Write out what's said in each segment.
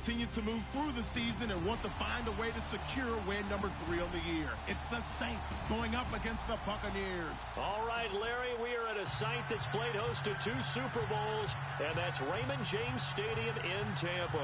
continue to move through the season and want to find a way to secure win number 3 on the year. It's the Saints going up against the Buccaneers. All right, Larry, we are at a site that's played host to 2 Super Bowls, and that's Raymond James Stadium in Tampa.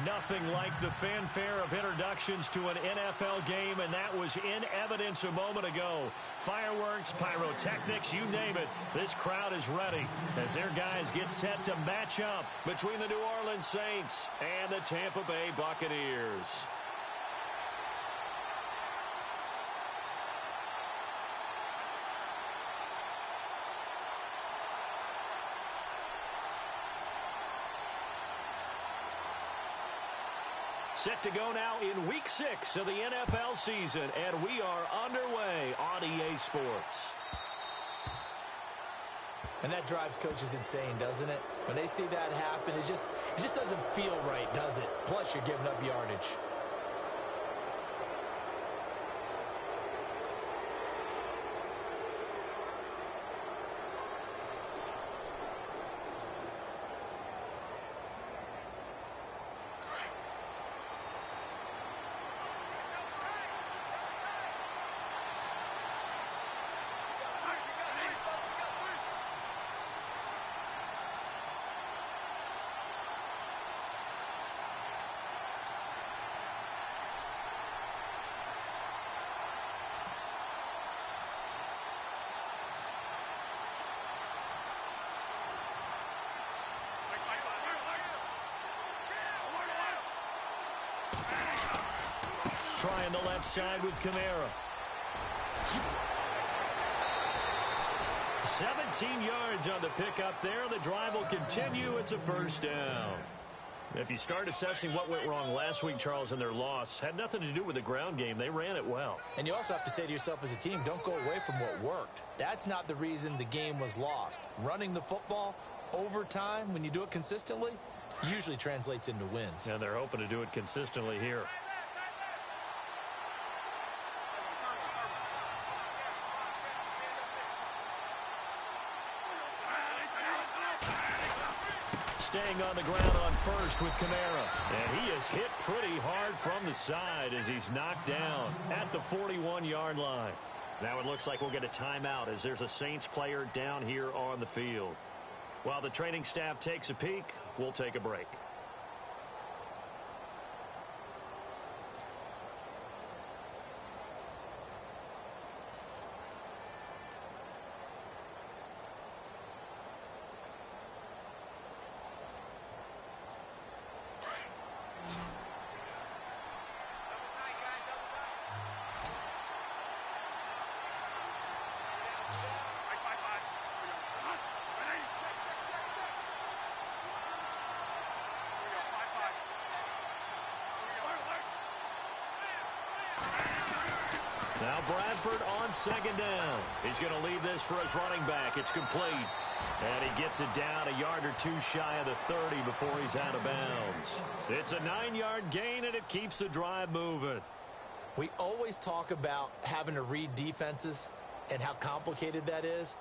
Nothing like the fanfare of introductions to an NFL game, and that was in evidence a moment ago. Fireworks, pyrotechnics, you name it. This crowd is ready as their guys get set to match up between the New Orleans Saints and the Tampa Bay Buccaneers. Set to go now in Week 6 of the NFL season, and we are underway on EA Sports. And that drives coaches insane, doesn't it? When they see that happen, it just doesn't feel right, does it? Plus, you're giving up yardage. Trying the left side with Kamara. 17 yards on the pickup there. The drive will continue. It's a first down. If you start assessing what went wrong last week, Charles, in their loss, had nothing to do with the ground game. They ran it well. And you also have to say to yourself as a team, don't go away from what worked. That's not the reason the game was lost. Running the football over time, when you do it consistently, usually translates into wins. And they're hoping to do it consistently here. Staying on the ground on first with Kamara. And he is hit pretty hard from the side as he's knocked down at the 41-yard line. Now it looks like we'll get a timeout as there's a Saints player down here on the field. While the training staff takes a peek, we'll take a break. Now Bradford on second down. He's going to leave this for his running back. It's complete. And he gets it down a yard or two shy of the 30 before he's out of bounds. It's a 9-yard gain, and it keeps the drive moving. We always talk about having to read defenses and how complicated that is.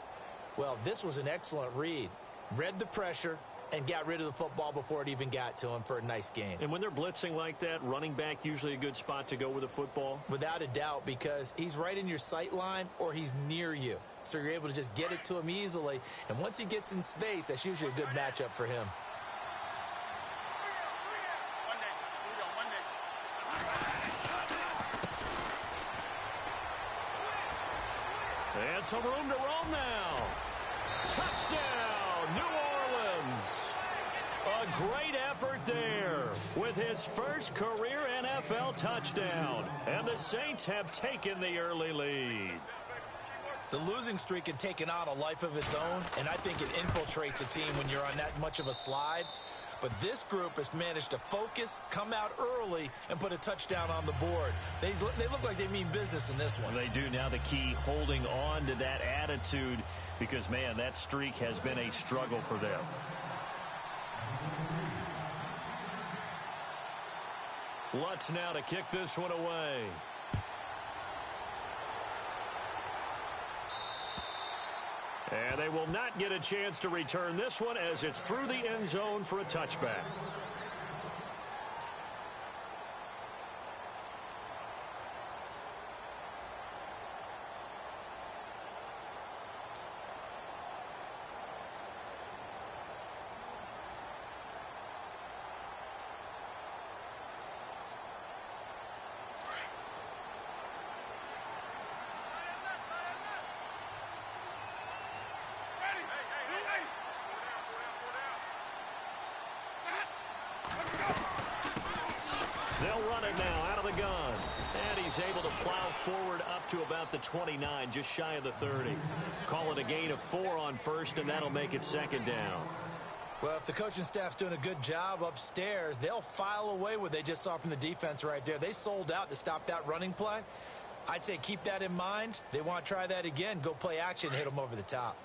Well, this was an excellent read. Read the pressure and got rid of the football before it even got to him for a nice gain. And when they're blitzing like that, running back usually a good spot to go with the football? Without a doubt, because he's right in your sight line or he's near you. So you're able to just get it to him easily. And once he gets in space, that's usually a good matchup for him. And some room to roam now. Touchdown, New Orleans. A great effort there with his first career NFL touchdown. And the Saints have taken the early lead. The losing streak had taken on a life of its own, and I think it infiltrates a team when you're on that much of a slide. But this group has managed to focus, come out early, and put a touchdown on the board. They look like they mean business in this one. They do. Now the key, holding on to that attitude, because, man, that streak has been a struggle for them. Lutz now to kick this one away. And they will not get a chance to return this one as it's through the end zone for a touchback. They'll run it now out of the gun. And he's able to plow forward up to about the 29, just shy of the 30. Call it a gain of 4 on first, and that'll make it second down. Well, if the coaching staff's doing a good job upstairs, they'll file away what they just saw from the defense right there. They sold out to stop that running play. I'd say keep that in mind. They want to try that again. Go play action, hit them over the top.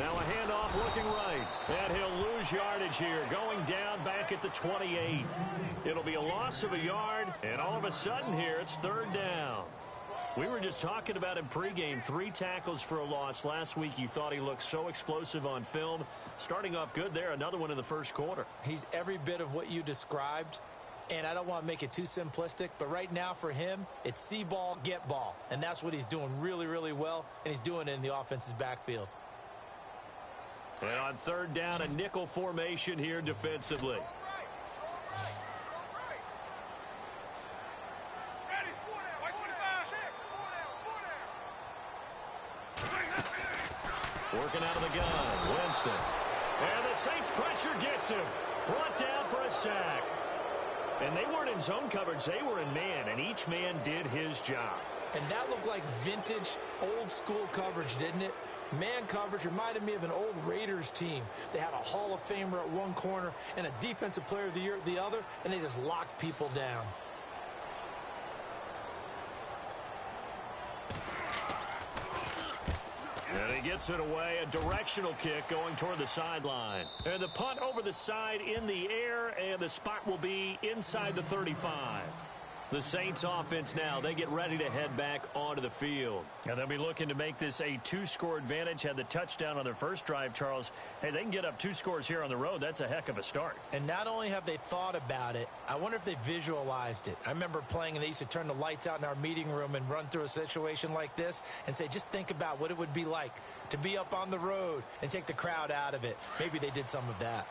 Now a handoff looking right. And he'll lose yardage here, going down back at the 28. It'll be a loss of a yard, and all of a sudden here it's third down. We were just talking about him pregame, 3 tackles for a loss. Last week you thought he looked so explosive on film. Starting off good there, another one in the first quarter. He's every bit of what you described, and I don't want to make it too simplistic, but right now for him, it's see ball, get ball. And that's what he's doing really, really well, and he's doing it in the offense's backfield. And on third down, a nickel formation here defensively. Working out of the gun, Winston. And the Saints pressure gets him. Brought down for a sack. And they weren't in zone coverage, they were in man, and each man did his job. And that looked like vintage, old-school coverage, didn't it? Man coverage reminded me of an old Raiders team. They had a Hall of Famer at one corner and a Defensive Player of the Year at the other, and they just locked people down. And he gets it away, a directional kick going toward the sideline. And the punt over the side in the air, and the spot will be inside the 35. The Saints offense now, they get ready to head back onto the field. And they'll be looking to make this a 2-score advantage. Had the touchdown on their first drive, Charles. Hey, they can get up 2 scores here on the road. That's a heck of a start. And not only have they thought about it, I wonder if they visualized it. I remember playing, and they used to turn the lights out in our meeting room and run through a situation like this and say, just think about what it would be like to be up on the road and take the crowd out of it. Maybe they did some of that.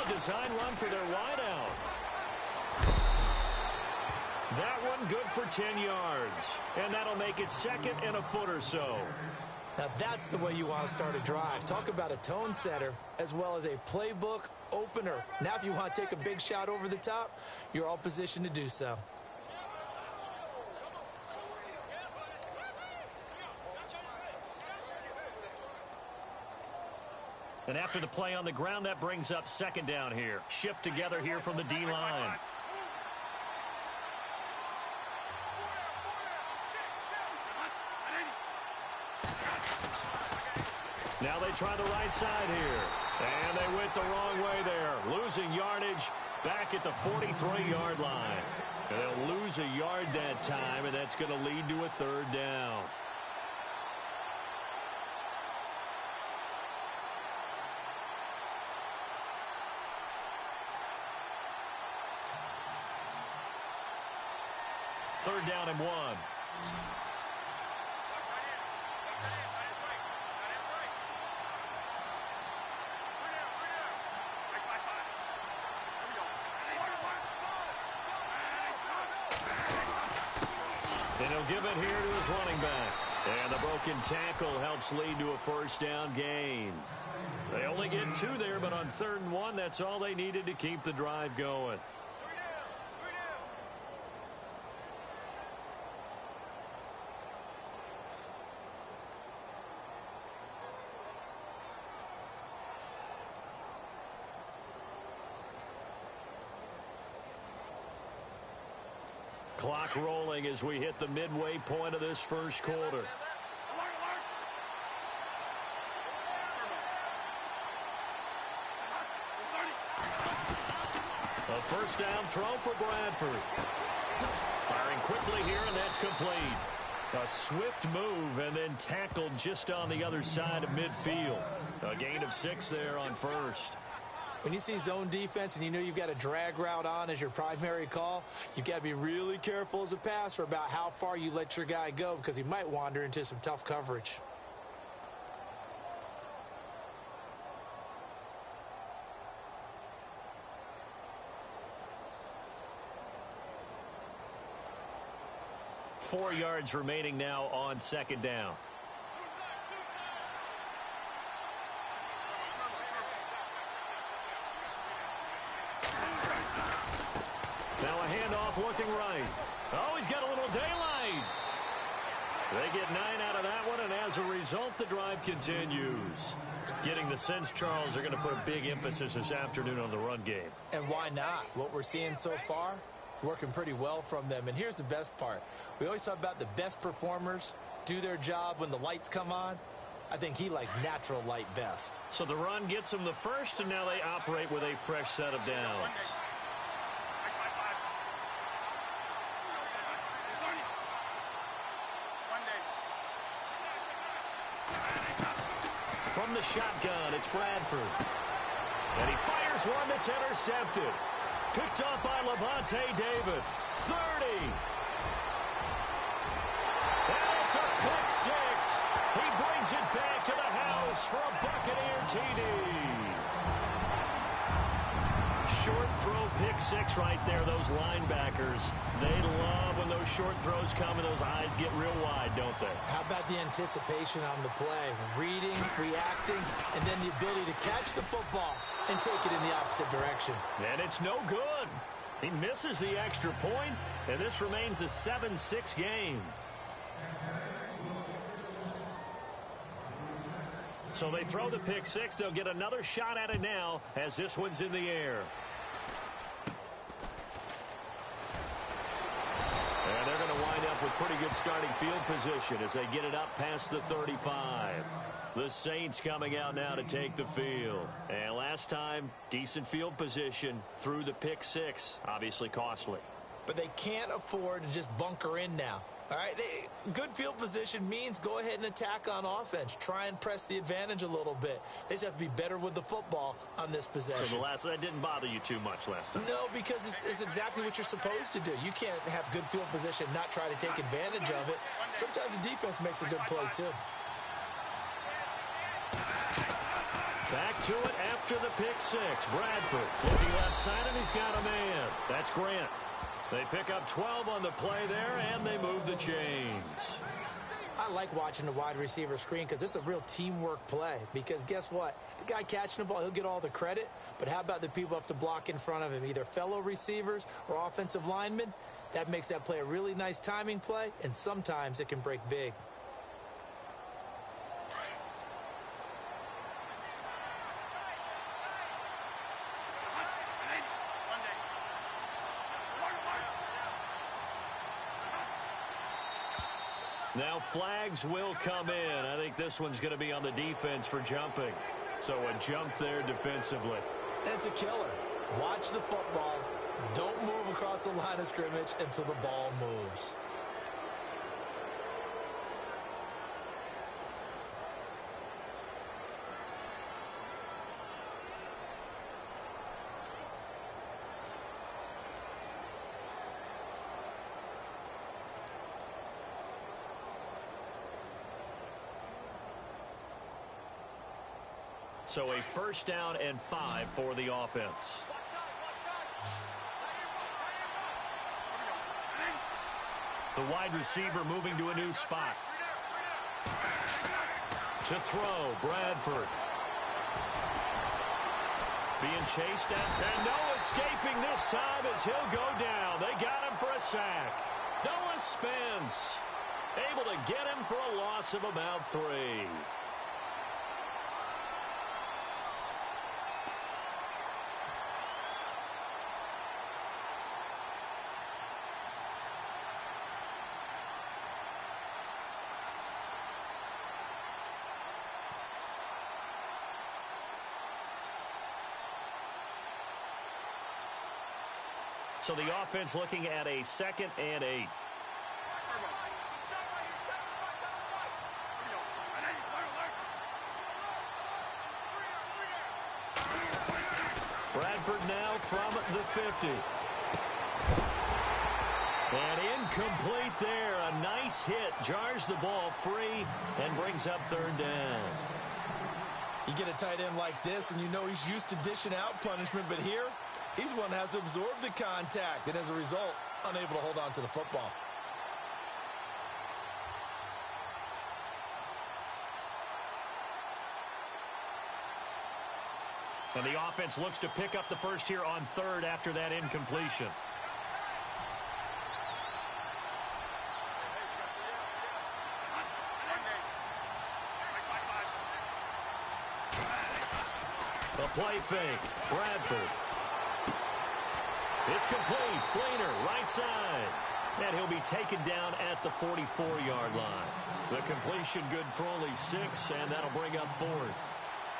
Design run for their wideout. That one good for 10 yards. And that'll make it second and a foot or so. Now that's the way you want to start a drive. Talk about a tone setter as well as a playbook opener. Now if you want to take a big shot over the top, you're all positioned to do so. And after the play on the ground, that brings up second down here. Shift together here from the D-line. Now they try the right side here. And they went the wrong way there. Losing yardage back at the 43-yard line. And they'll lose a yard that time, and that's going to lead to a third down. Third down and 1. And he'll give it here to his running back. And the broken tackle helps lead to a first down gain. They only get 2 there, but on third and 1, that's all they needed to keep the drive going. Clock rolling as we hit the midway point of this first quarter. A first down throw for Bradford. Firing quickly here, and that's complete. A swift move and then tackled just on the other side of midfield. A gain of 6 there on first. When you see zone defense and you know you've got a drag route on as your primary call, you've got to be really careful as a passer about how far you let your guy go because he might wander into some tough coverage. 4 yards remaining now on second down. Now a handoff looking right. Oh, he's got a little daylight. They get 9 out of that one, and as a result, the drive continues. Getting the sense, Charles, they're going to put a big emphasis this afternoon on the run game. And why not? What we're seeing so far, it's working pretty well from them. And here's the best part. We always talk about the best performers do their job when the lights come on. I think he likes natural light best. So the run gets them the first, and now they operate with a fresh set of downs. From the shotgun, it's Bradford. And he fires one that's intercepted. Picked up by Levante David. 30. And it's a pick six. He brings it back to the house for a Buccaneer TD. Short throw pick six right there. Those linebackers, they love when those short throws come and those eyes get real wide, don't they? How about the anticipation on the play? Reading, reacting, and then the ability to catch the football and take it in the opposite direction. And it's no good. He misses the extra point, and this remains a 7-6 game. So they throw the pick six. They'll get another shot at it now as this one's in the air. And they're going to wind up with pretty good starting field position as they get it up past the 35. The Saints coming out now to take the field. And last time, decent field position through the pick six. Obviously costly. But they can't afford to just bunker in now. All right, good field position means go ahead and attack on offense. Try and press the advantage a little bit. They just have to be better with the football on this possession. So that didn't bother you too much last time? No, because it's exactly what you're supposed to do. You can't have good field position, not try to take advantage of it. Sometimes the defense makes a good play, too. Back to it after the pick six. Bradford looking left side, and he's got a man. That's Grant. They pick up 12 on the play there, and they move the chains. I like watching the wide receiver screen because it's a real teamwork play. Because guess what? The guy catching the ball, he'll get all the credit. But how about the people have to block in front of him, either fellow receivers or offensive linemen? That makes that play a really nice timing play, and sometimes it can break big. Now flags will come in. I think this one's going to be on the defense for jumping. So a jump there defensively. It's a killer. Watch the football. Don't move across the line of scrimmage until the ball moves. So a first down and 5 for the offense. The wide receiver moving to a new spot. To throw, Bradford. Being chased at, and no escaping this time as he'll go down. They got him for a sack. Noah Spence able to get him for a loss of about 3. So the offense looking at a 2nd and 8. Bradford now from the 50. And incomplete there. A nice hit. Jars the ball free and brings up 3rd down. You get a tight end like this, and you know he's used to dishing out punishment, but here, he's one that has to absorb the contact, and as a result, unable to hold on to the football. And the offense looks to pick up the first here on third after that incompletion. A play fake. Bradford. It's complete. Fleener, right side. And he'll be taken down at the 44-yard line. The completion good for only 6, and that'll bring up fourth.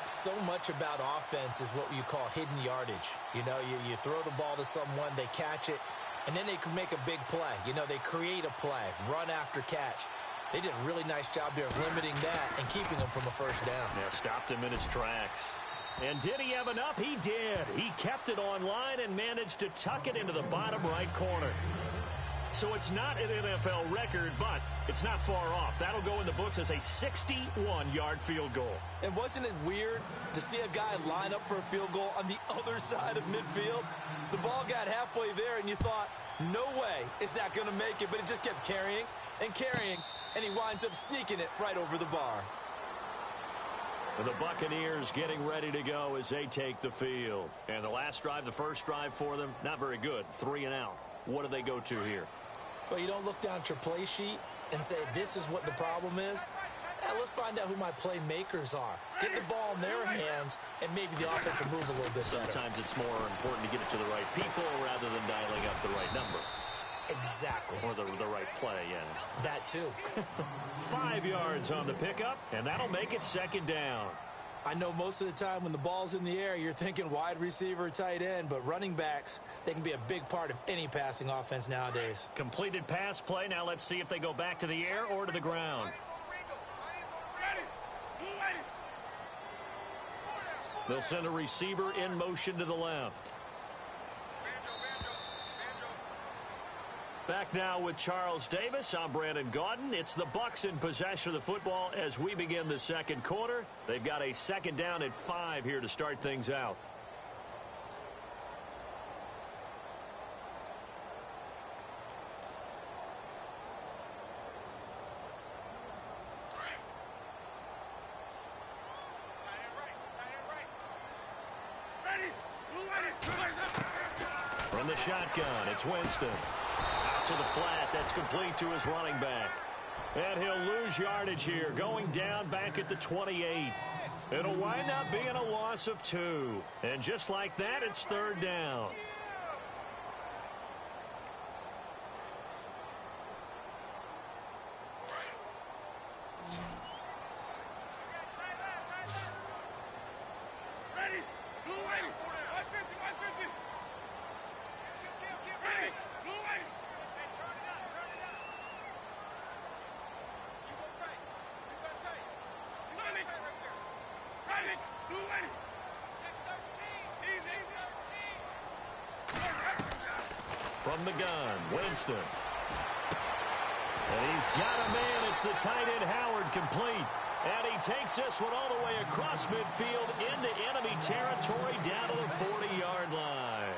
So much about offense is what you call hidden yardage. You know, you throw the ball to someone, they catch it, and then they can make a big play. You know, they create a play, run after catch. They did a really nice job there of limiting that and keeping him from a first down. Yeah, stopped him in his tracks. And did he have enough? He did. He kept it online and managed to tuck it into the bottom right corner. So it's not an NFL record, but it's not far off. That'll go in the books as a 61-yard field goal. And wasn't it weird to see a guy line up for a field goal on the other side of midfield? The ball got halfway there, and you thought, no way is that going to make it, but it just kept carrying and carrying, and he winds up sneaking it right over the bar. The Buccaneers getting ready to go as they take the field. And the last drive, the first drive for them, not very good. 3 and out. What do they go to here? Well, you don't look down at your play sheet and say, this is what the problem is. Let's find out who my playmakers are. Get the ball in their hands, and maybe the offense will move a little bit better. Sometimes it's more important to get it to the right people rather than dialing up the right number. Exactly. Or the right play, yeah. That too. 5 yards on the pickup, and that'll make it second down. I know most of the time when the ball's in the air, you're thinking wide receiver, tight end, but running backs, they can be a big part of any passing offense nowadays. Completed pass play. Now let's see if they go back to the air or to the ground. They'll send a receiver in motion to the left. Back now with Charles Davis. I'm Brandon Gaudin. It's the Bucs in possession of the football as we begin the second quarter. They've got a second down at 5 here to start things out. From the shotgun, it's Winston. To the flat, that's complete to his running back. And he'll lose yardage here, going down back at the 28. It'll wind up being a loss of 2. And just like that, it's third down. From the gun, Winston. And he's got a man. It's the tight end, Howard, complete. And he takes this one all the way across midfield into enemy territory down to the 40-yard line.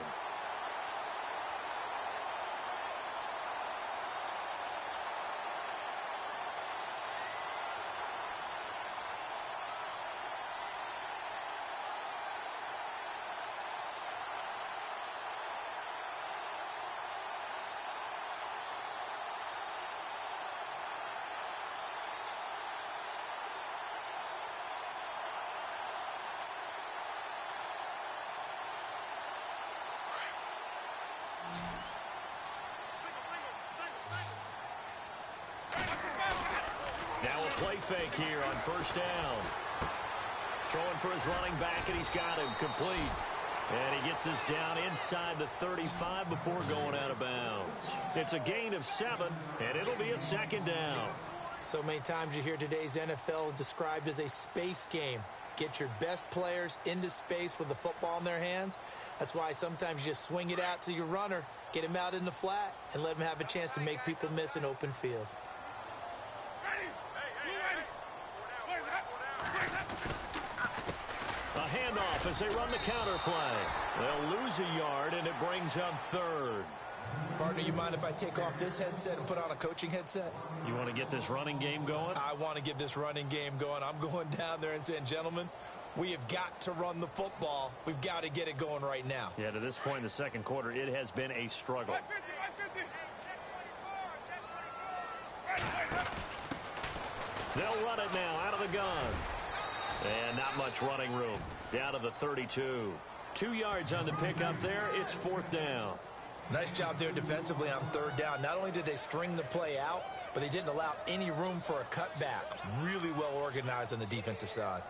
Now a play fake here on first down. Throwing for his running back, and he's got him complete. And he gets us down inside the 35 before going out of bounds. It's a gain of 7, and it'll be a second down. So many times you hear today's NFL described as a space game. Get your best players into space with the football in their hands. That's why sometimes you just swing it out to your runner, get him out in the flat, and let him have a chance to make people miss an open field. A handoff as they run the counter play. They'll lose a yard, and it brings up third. Partner, you mind if I take off this headset and put on a coaching headset? You want to get this running game going? I want to get this running game going. I'm going down there and saying, gentlemen, We have got to run the football. We've got to get it going right now. Yeah, to this point in the second quarter, it has been a struggle. They'll run it now out of the gun. And not much running room. Down to the 32. 2 yards on the pickup there. It's fourth down. Nice job there defensively on third down. Not only did they string the play out, but they didn't allow any room for a cutback. Really well organized on the defensive side.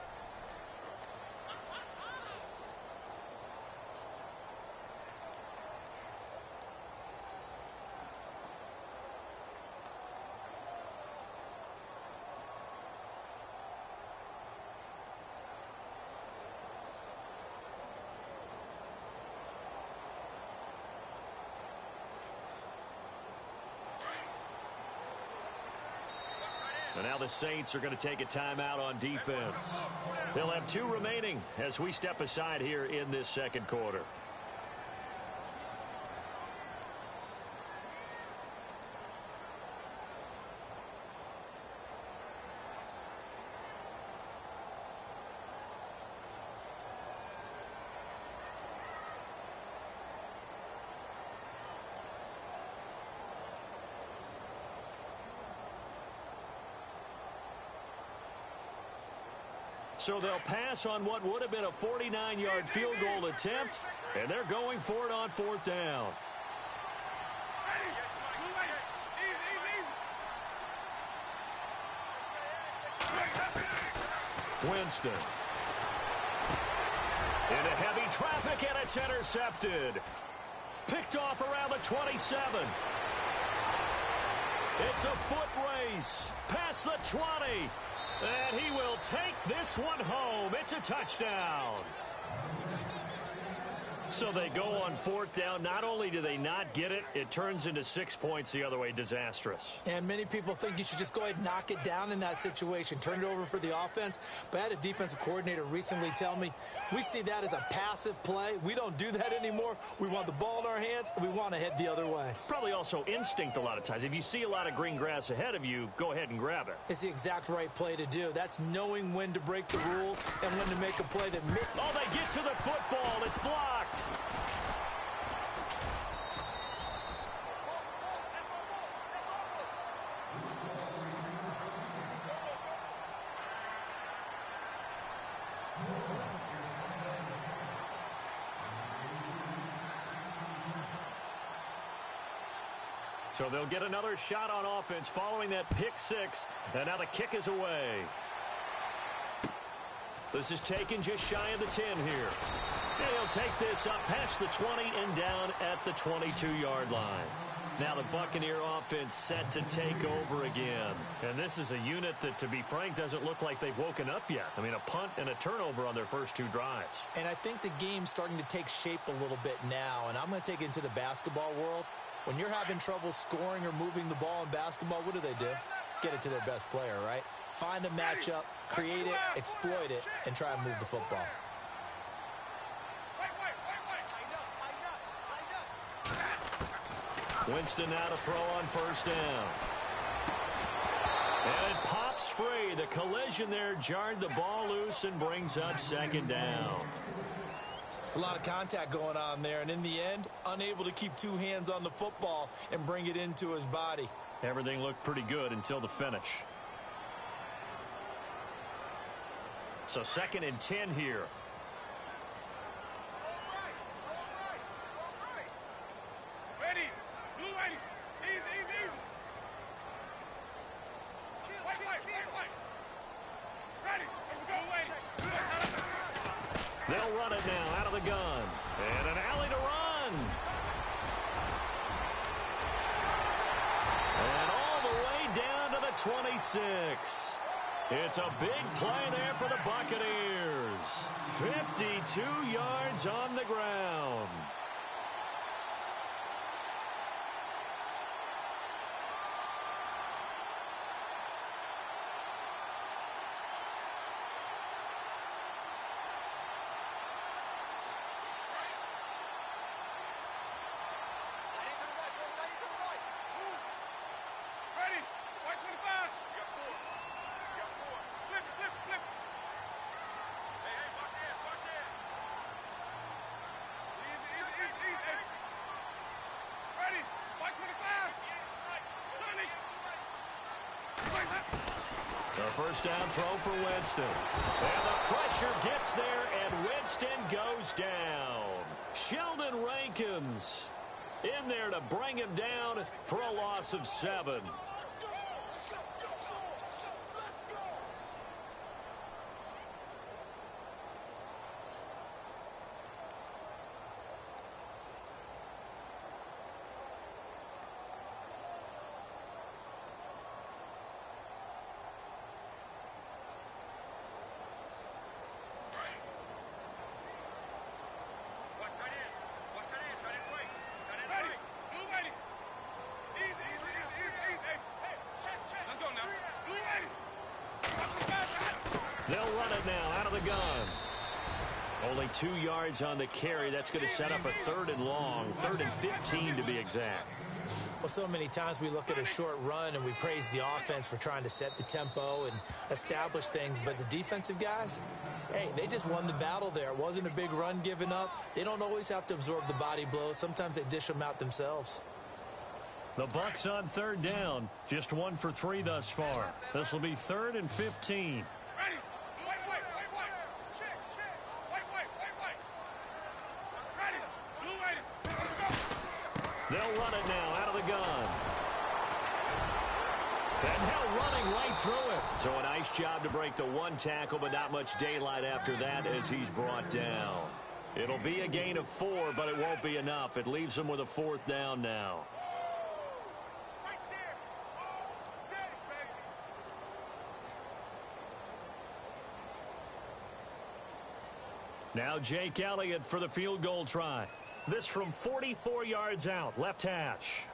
And now the Saints are going to take a timeout on defense. They'll have 2 remaining as we step aside here in this second quarter. So they'll pass on what would have been a 49-yard field goal attempt, and they're going for it on fourth down. Winston. Into heavy traffic, and it's intercepted. Picked off around the 27. It's a foot race past the 20. And he will take this one home. It's a touchdown. So they go on fourth down. Not only do they not get it, it turns into 6 points the other way. Disastrous. And many people think you should just go ahead and knock it down in that situation. Turn it over for the offense. But I had a defensive coordinator recently tell me, we see that as a passive play. We don't do that anymore. We want the ball in our hands, and we want to head the other way. Probably also instinct a lot of times. If you see a lot of green grass ahead of you, go ahead and grab it. It's the exact right play to do. That's knowing when to break the rules and when to make a play that... Oh, they get to the football. It's blocked. So they'll get another shot on offense following that pick six. And now the kick is away. This is taken just shy of the 10 here. And he'll take this up past the 20 and down at the 22-yard line. Now the Buccaneer offense set to take over again. And this is a unit that, to be frank, doesn't look like they've woken up yet. I mean, a punt and a turnover on their first 2 drives. And I think the game's starting to take shape a little bit now. And I'm going to take it into the basketball world. When you're having trouble scoring or moving the ball in basketball, what do? Get it to their best player, right? Find a matchup, create it, exploit it, and try and move the football. Winston now to throw on first down. And it pops free. The collision there jarred the ball loose and brings up second down. It's a lot of contact going on there, and in the end, unable to keep 2 hands on the football and bring it into his body. Everything looked pretty good until the finish. So 2nd and 10 here. They'll run it now out of the gun. And an alley to run. And all the way down to the 26. It's a big play there for the Buccaneers. 52 yards on the ground. first down throw for Winston. And the pressure gets there, and Winston goes down. Sheldon Rankins in there to bring him down for a loss of 7. They'll run it now out of the gun. Only 2 yards on the carry. That's going to set up a 3rd and long, 3rd and 15 to be exact. Well, so many times we look at a short run and we praise the offense for trying to set the tempo and establish things, but the defensive guys, hey, they just won the battle there. It wasn't a big run given up. They don't always have to absorb the body blows. Sometimes they dish them out themselves. The Bucs on 3rd down, just 1 for 3 thus far. This will be 3rd and 15. They'll run it now out of the gun. And now running right through it. So a nice job to break the 1 tackle, but not much daylight after that as he's brought down. It'll be a gain of 4, but it won't be enough. It leaves him with a 4th down now. Now Jake Elliott for the field goal try. This from 44 yards out, left hash.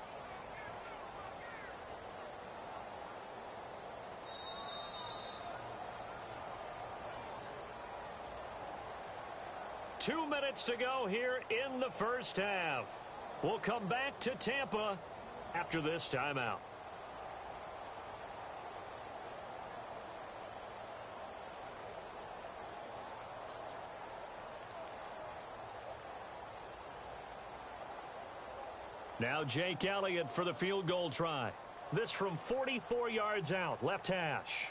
Two minutes to go here in the first half. We'll come back to Tampa after this timeout. Now Jake Elliott for the field goal try. This from 44 yards out, left hash.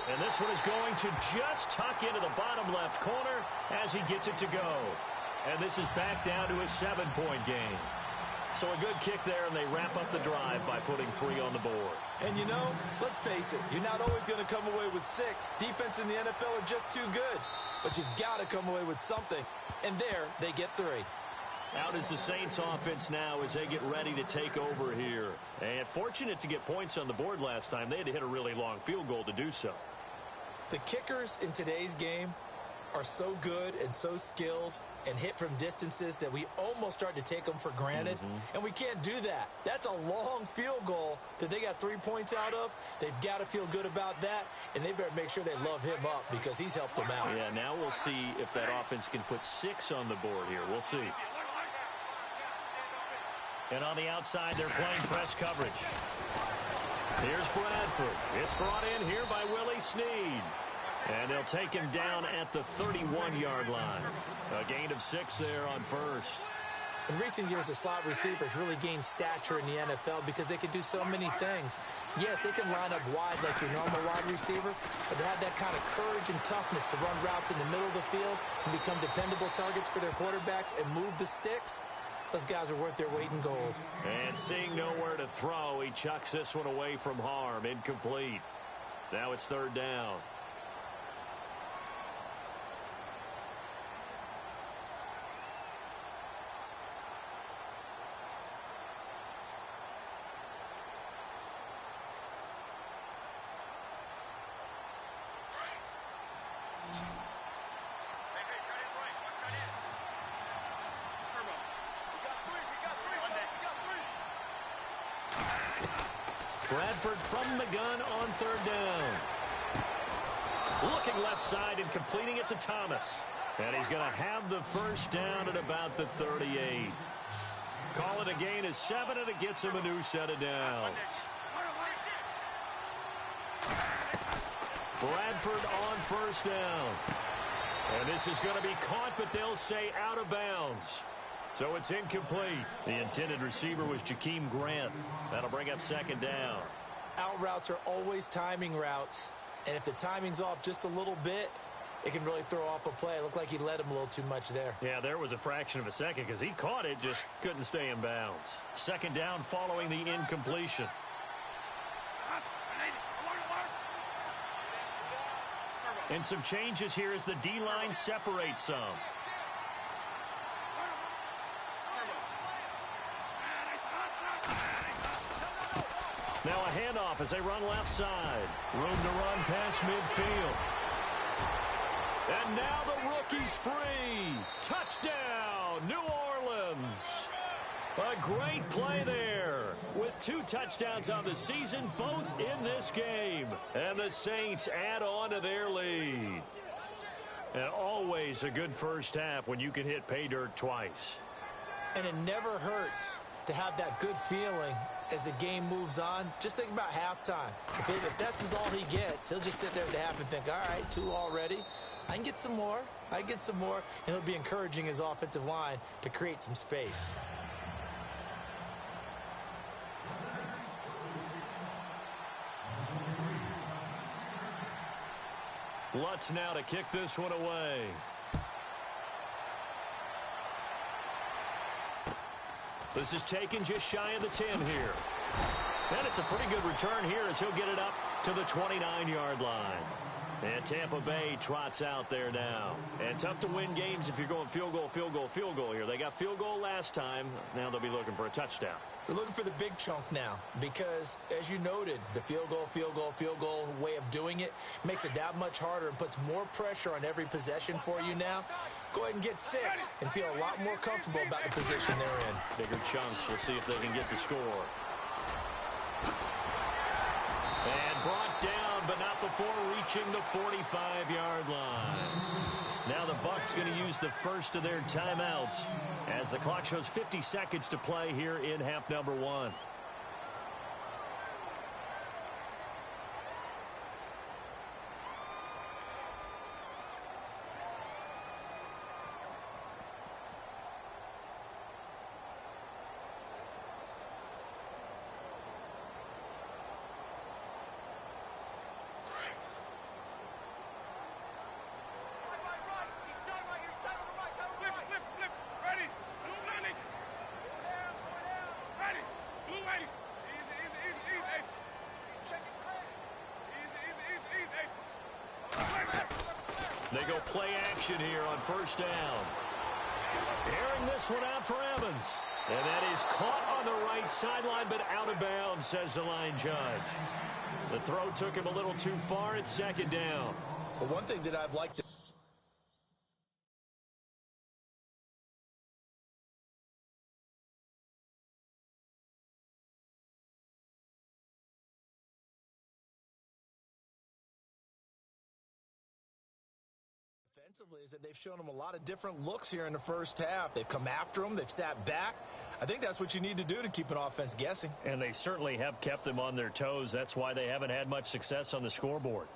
And this one is going to just tuck into the bottom left corner as he gets it to go. And this is back down to a 7-point game. So a good kick there, and they wrap up the drive by putting 3 on the board. And, you know, let's face it, you're not always going to come away with 6. Defense in the NFL are just too good. But you've got to come away with something. And there, they get 3. Out is the Saints offense now as they get ready to take over here. And fortunate to get points on the board last time. They had to hit a really long field goal to do so. The kickers in today's game are so good and so skilled and hit from distances that we almost start to take them for granted. And we can't do that. That's a long field goal that they got 3 points out of. They've got to feel good about that, and they better make sure they love him up because he's helped them out. Yeah, now we'll see if that offense can put 6 on the board here. We'll see. And on the outside, they're playing press coverage. Here's Bradford. It's brought in here by Willie Snead. And they'll take him down at the 31-yard line. A gain of 6 there on first. In recent years, the slot receivers really gained stature in the NFL because they can do so many things. Yes, they can line up wide like your normal wide receiver, but to have that kind of courage and toughness to run routes in the middle of the field and become dependable targets for their quarterbacks and move the sticks, those guys are worth their weight in gold. And seeing nowhere to throw, he chucks this one away from harm. Incomplete. Now it's 3rd down. Bradford from the gun on 3rd down. Looking left side and completing it to Thomas. And he's going to have the first down at about the 38. Call it a gain of 7, and it gets him a new set of downs. Bradford on 1st down. And this is going to be caught, but they'll say out of bounds. So it's incomplete. The intended receiver was Jakeem Grant. That'll bring up second down. Out routes are always timing routes. And if the timing's off just a little bit, it can really throw off a play. It looked like he led him a little too much there. Yeah, there was a fraction of a second because he caught it, just couldn't stay in bounds. Second down following the incompletion. And some changes here as the D-line separates some. Now a handoff as they run left side. Room to run past midfield. And now the rookie's free. Touchdown, New Orleans. A great play there with 2 touchdowns on the season, both in this game. And the Saints add on to their lead. And always a good first half when you can hit pay dirt twice. And it never hurts to have that good feeling as the game moves on. Just think about halftime. If that's all he gets, he'll just sit there at the half and think, all right, 2 already. I can get some more. I can get some more. And he'll be encouraging his offensive line to create some space. Lutz now to kick this one away. This is taken just shy of the 10 here. And it's a pretty good return here as he'll get it up to the 29-yard line. And Tampa Bay trots out there now. And tough to win games if you're going field goal, field goal, field goal here. They got field goal last time. Now they'll be looking for a touchdown. They're looking for the big chunk now because, as you noted, the field goal way of doing it makes it that much harder and puts more pressure on every possession for you now. Go ahead and get 6 and feel a lot more comfortable about the position they're in. Bigger chunks. We'll see if they can get the score. And brought down, but not before reaching the 45-yard line. Now the Bucs going to use the first of their timeouts as the clock shows 50 seconds to play here in half number 1. They go play action here on first down. Airing this one out for Evans. And that is caught on the right sideline, but out of bounds, says the line judge. The throw took him a little too far. It's second down. But one thing that I've liked is that they've shown them a lot of different looks here in the first half. They've come after them. They've sat back. I think that's what you need to do to keep an offense guessing. And they certainly have kept them on their toes. That's why they haven't had much success on the scoreboard.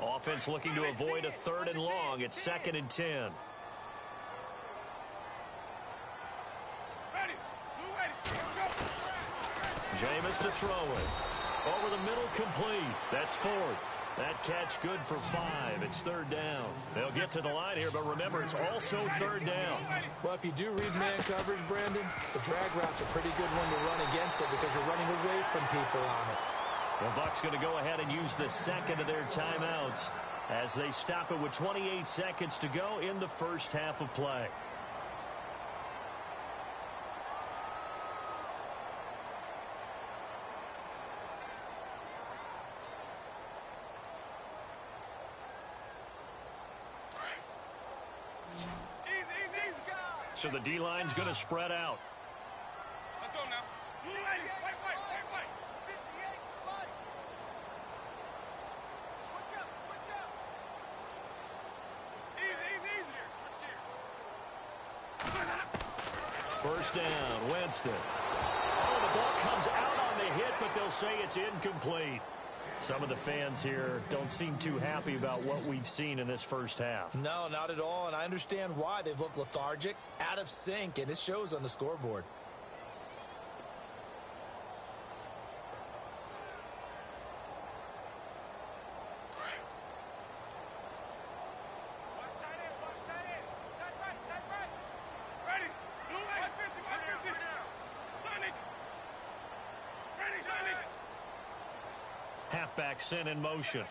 Offense looking to avoid a 3rd and long. It's 2nd and 10. Jameis to throw it. Over the middle, complete. That's Ford. That catch good for 5. It's 3rd down. They'll get to the line here, but remember, it's also 3rd down. Well, if you do read man coverage, Brandon, the drag route's a pretty good one to run against it because you're running away from people on it. The Bucs going to go ahead and use the second of their timeouts as they stop it with 28 seconds to go in the first half of play. So the D-line's going to spread out. Let's go now. Wait. 58, buddy. Switch up. Easy here. Switch gears. First down, Winston. Ball comes out on the hit, but they'll say it's incomplete. Some of the fans here don't seem too happy about what we've seen in this first half. No, not at all, and I understand why. They've looked lethargic, out of sync, and it shows on the scoreboard. Halfback sent in motion.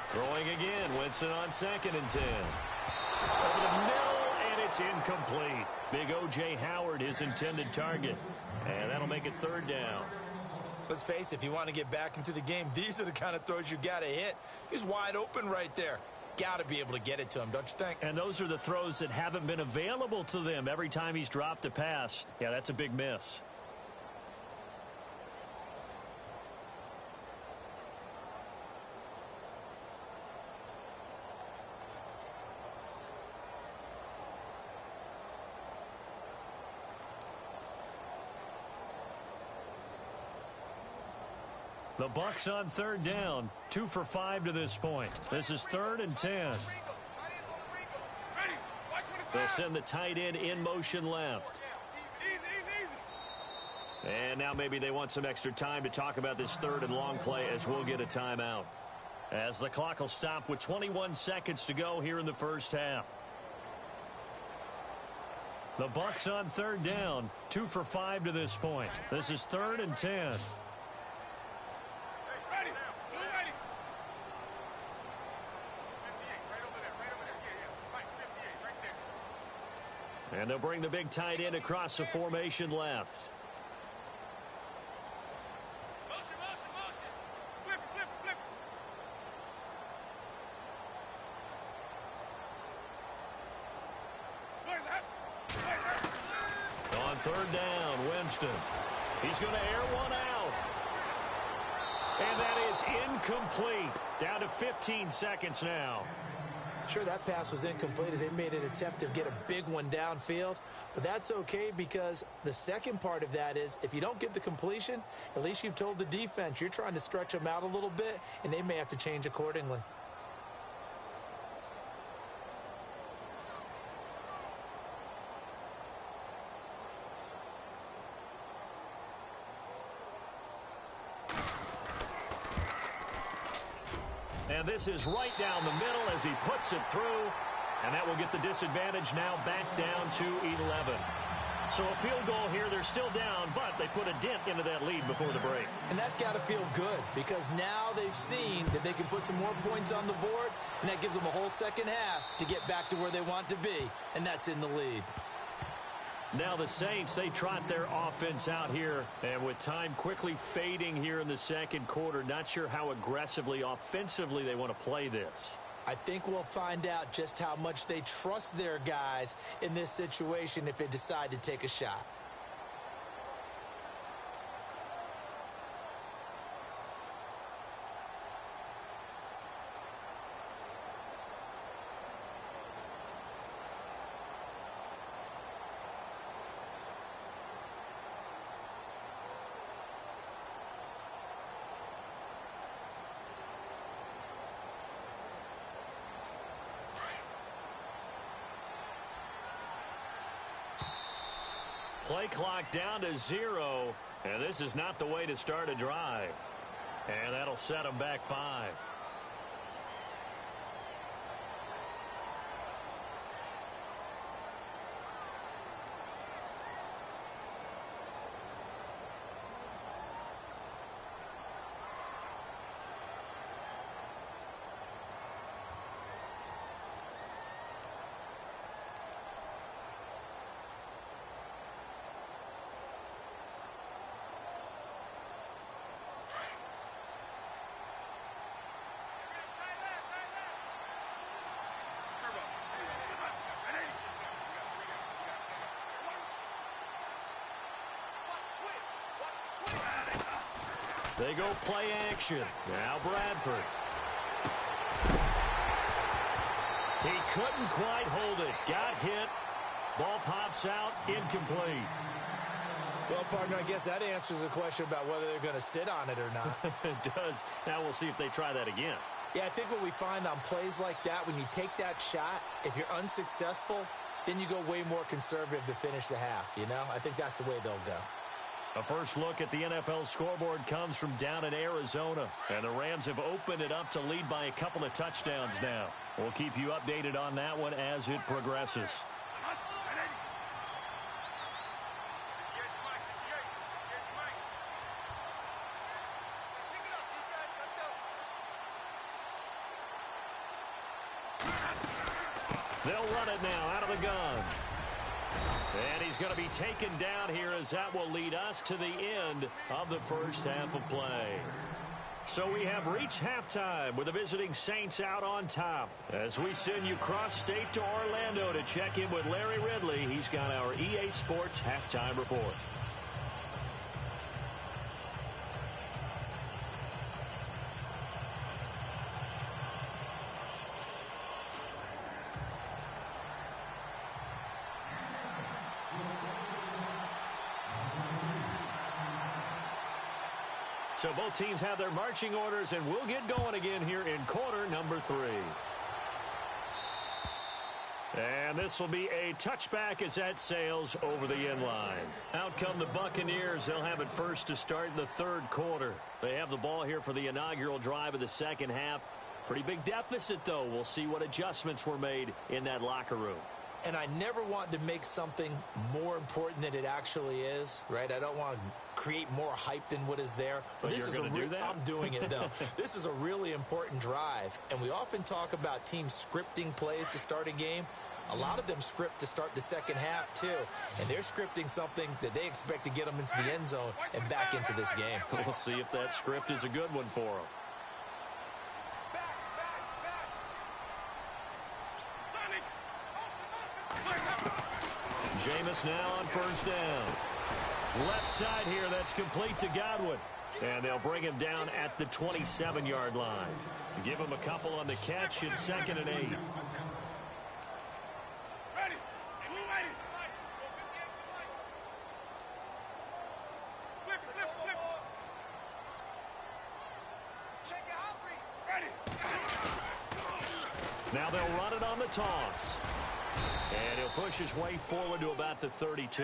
Throwing again. Winston on 2nd and 10. Over the middle, and it's incomplete. Big O.J. Howard, his intended target. And that'll make it 3rd down. Let's face it, if you want to get back into the game, these are the kind of throws you got to hit. He's wide open right there. Got to be able to get it to him, don't you think? And those are the throws that haven't been available to them every time he's dropped a pass. Yeah, that's a big miss. The Bucs on 3rd down. 2 for 5 to this point. This is 3rd and 10. They'll send the tight end in motion left. And now maybe they want some extra time to talk about this 3rd and long play, as we'll get a timeout. As the clock will stop with 21 seconds to go here in the first half. The Bucs on 3rd down. 2 for 5 to this point. This is 3rd and 10. And they'll bring the big tight end across the formation left. On 3rd down, Winston. He's going to air one out. And that is incomplete. Down to 15 seconds now. Sure, that pass was incomplete as they made an attempt to get a big one downfield. But that's okay, because the second part of that is if you don't get the completion, at least you've told the defense you're trying to stretch them out a little bit, and they may have to change accordingly. And this is right down the middle as he puts it through. And that will get the disadvantage now back down to 11. So a field goal here. They're still down, but they put a dent into that lead before the break. And that's got to feel good, because now they've seen that they can put some more points on the board, and that gives them a whole second half to get back to where they want to be, and that's in the lead. Now the Saints, they trot their offense out here, and with time quickly fading here in the second quarter, not sure how aggressively, offensively they want to play this. I think we'll find out just how much they trust their guys in this situation if they decide to take a shot. Play clock down to 0, and this is not the way to start a drive. And that'll set them back 5. They go play action. Now Bradford. He couldn't quite hold it. Got hit. Ball pops out. Incomplete. Well, partner, I guess that answers the question about whether they're going to sit on it or not. It does. Now we'll see if they try that again. Yeah, I think what we find on plays like that, when you take that shot, if you're unsuccessful, then you go way more conservative to finish the half, you know? I think that's the way they'll go. A first look at the NFL scoreboard comes from down in Arizona. And the Rams have opened it up to lead by a couple of touchdowns now. We'll keep you updated on that one as it progresses. They'll run it now out of the gun. And he's going to be taken down here as that will lead us to the end of the first half of play. So we have reached halftime with the visiting Saints out on top. As we send you cross-state to Orlando to check in with Larry Ridley, he's got our EA Sports halftime report. So both teams have their marching orders, and we'll get going again here in quarter number 3. And this will be a touchback as that sails over the end line. Out come the Buccaneers. They'll have it first to start the third quarter. They have the ball here for the inaugural drive of the second half. Pretty big deficit, though. We'll see what adjustments were made in that locker room. And I never want to make something more important than it actually is, right? I don't want to create more hype than what is there. But this is do that? I'm doing it, though. This is a really important drive. And we often talk about teams scripting plays to start a game. A lot of them script to start the second half, too. And they're scripting something that they expect to get them into the end zone and back into this game. We'll see if that script is a good one for them. Jameis now on first down. Left side here, that's complete to Godwin. And they'll bring him down at the 27-yard line. Give him a couple on the catch. It's 2nd and 8. Now they'll run it on the toss. And he'll push his way forward to about the 32.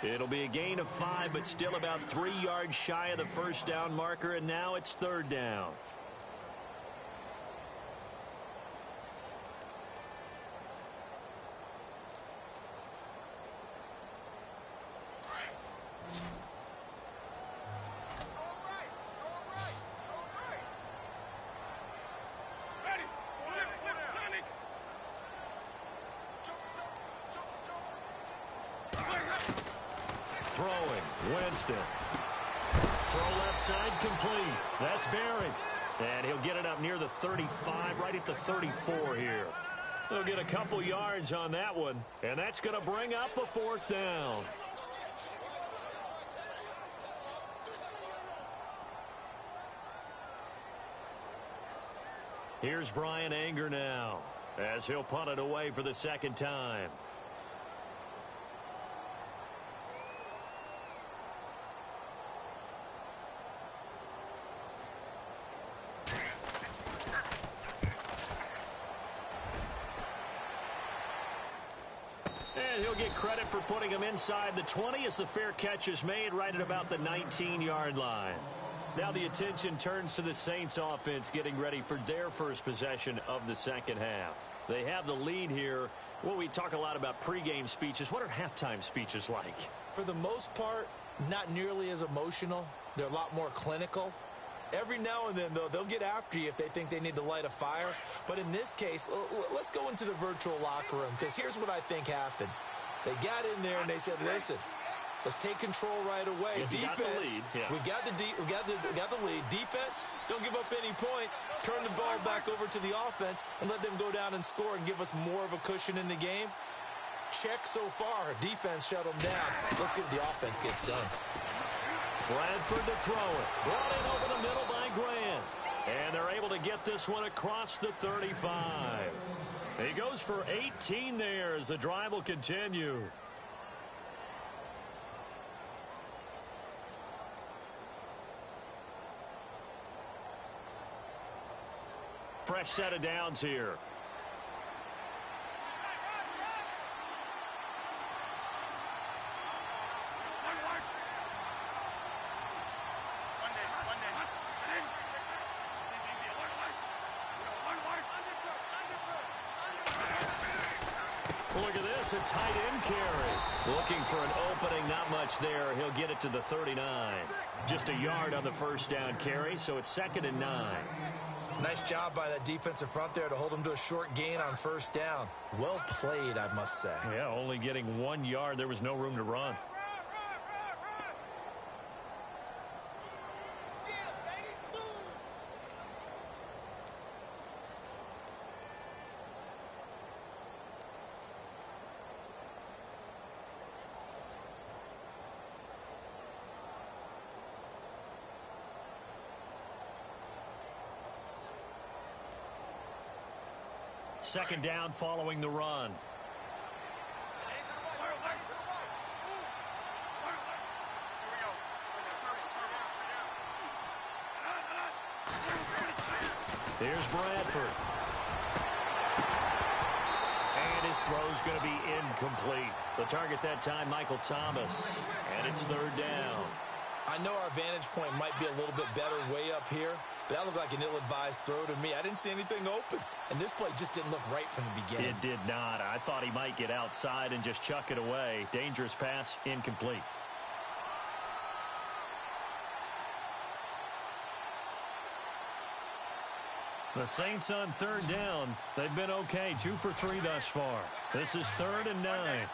It'll be a gain of 5, but still about 3 yards shy of the first down marker, and now it's 3rd down. Throwing, Winston. Throw left side, complete. That's Barrett. And he'll get it up near the 35, right at the 34 here. He'll get a couple yards on that one, and that's going to bring up a 4th down. Here's Brian Anger now, as he'll punt it away for the 2nd time. And he'll get credit for putting him inside the 20 as the fair catch is made right at about the 19-yard line. Now the attention turns to the Saints offense getting ready for their first possession of the second half. They have the lead here. Well, we talk a lot about pregame speeches. What are halftime speeches like? For the most part, not nearly as emotional. They're a lot more clinical. Every now and then, though, they'll get after you if they think they need to light a fire. But in this case, let's go into the virtual locker room, because here's what I think happened. They got in there and they said, listen, let's take control right away. Defense, we got the lead. Defense, don't give up any points. Turn the ball back over to the offense and let them go down and score and give us more of a cushion in the game. Check so far. Defense shut them down. Let's see what the offense gets done. Bradford to throw it. Brought in over the middle by Grant. And they're able to get this one across the 35. He goes for 18 there as the drive will continue. Fresh set of downs here. Look at this, a tight end carry. Looking for an opening, not much there. He'll get it to the 39. Just a yard on the first down carry, so it's 2nd and 9. Nice job by that defensive front there to hold him to a short gain on first down. Well played, I must say. Yeah, only getting 1 yard. There was no room to run. Second down following the run. Here's Bradford. And his throw's going to be incomplete. The target that time, Michael Thomas. And it's 3rd down. I know our vantage point might be a little bit better way up here, but that looked like an ill-advised throw to me. I didn't see anything open, and this play just didn't look right from the beginning. It did not. I thought he might get outside and just chuck it away. Dangerous pass, incomplete. The Saints on 3rd down. They've been okay, 2 for 3 thus far. This is 3rd and 9.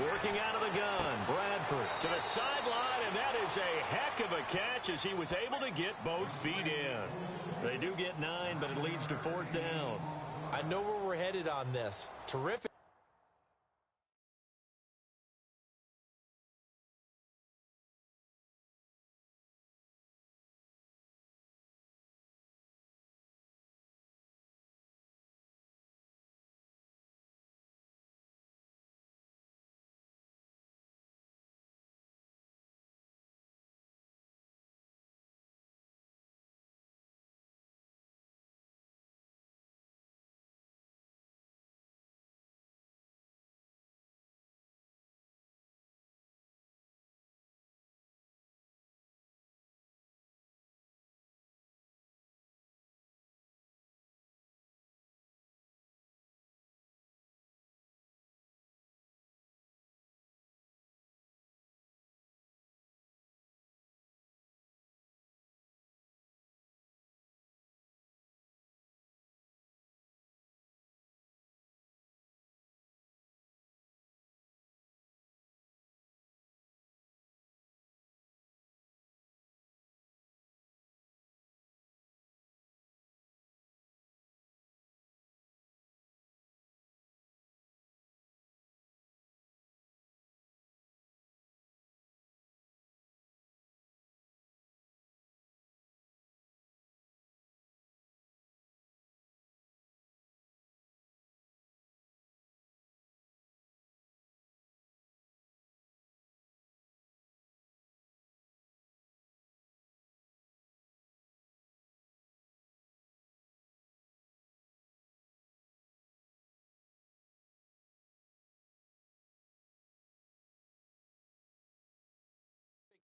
Working out of the gun, Bradford to the sideline, and that is a heck of a catch as he was able to get both feet in. They do get 9, but it leads to 4th down. I know where we're headed on this. Terrific.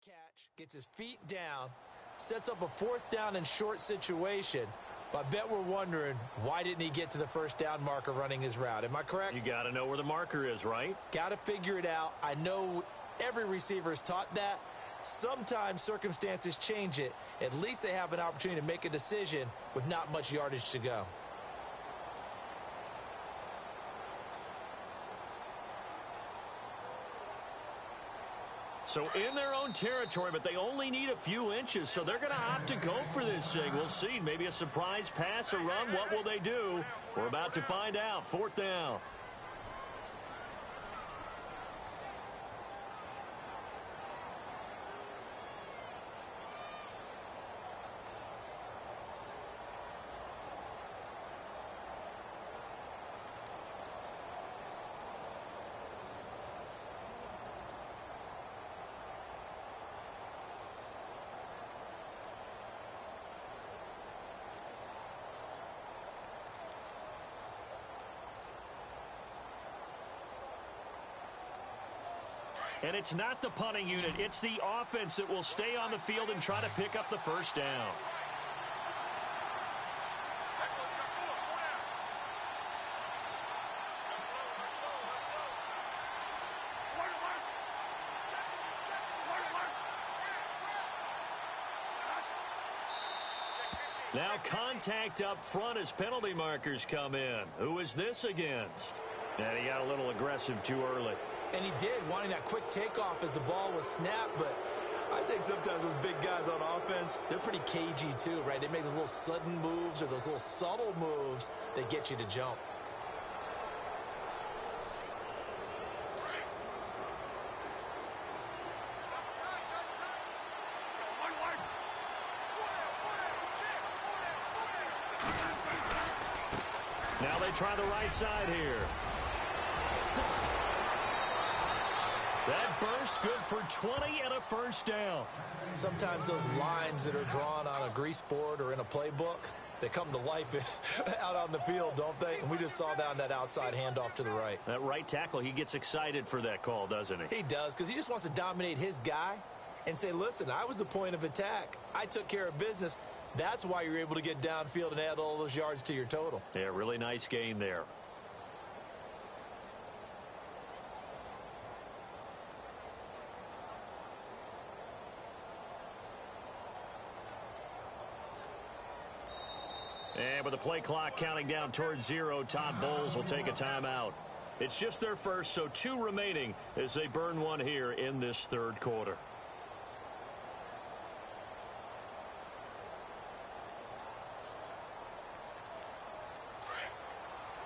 Catch, gets his feet down, sets up a 4th down and short situation. But I bet we're wondering, why didn't he get to the first down marker running his route? Am I correct? You got to know where the marker is, right? Got to figure it out. I know every receiver is taught that. Sometimes circumstances change it. At least they have an opportunity to make a decision with not much yardage to go. So in their own territory, but they only need a few inches, so they're going to opt to go for this thing. We'll see. Maybe a surprise pass or run. What will they do? We're about to find out. 4th down. And it's not the punting unit. It's the offense that will stay on the field and try to pick up the first down. Now contact up front as penalty markers come in. Who is this against? And he got a little aggressive too early. And he did, wanting that quick takeoff as the ball was snapped. But I think sometimes those big guys on offense, they're pretty cagey too, right? They make those little sudden moves or those little subtle moves that get you to jump. Now they try the right side here. That burst good for 20 and a first down. Sometimes those lines that are drawn on a grease board or in a playbook, they come to life out on the field, don't they? And we just saw down that outside handoff to the right. That right tackle, he gets excited for that call, doesn't he? He does, because he just wants to dominate his guy and say, listen, I was the point of attack. I took care of business. That's why you're able to get downfield and add all those yards to your total. Yeah, really nice gain there. And with the play clock counting down towards 0, Todd Bowles will take a timeout. It's just their first, so 2 remaining as they burn one here in this third quarter.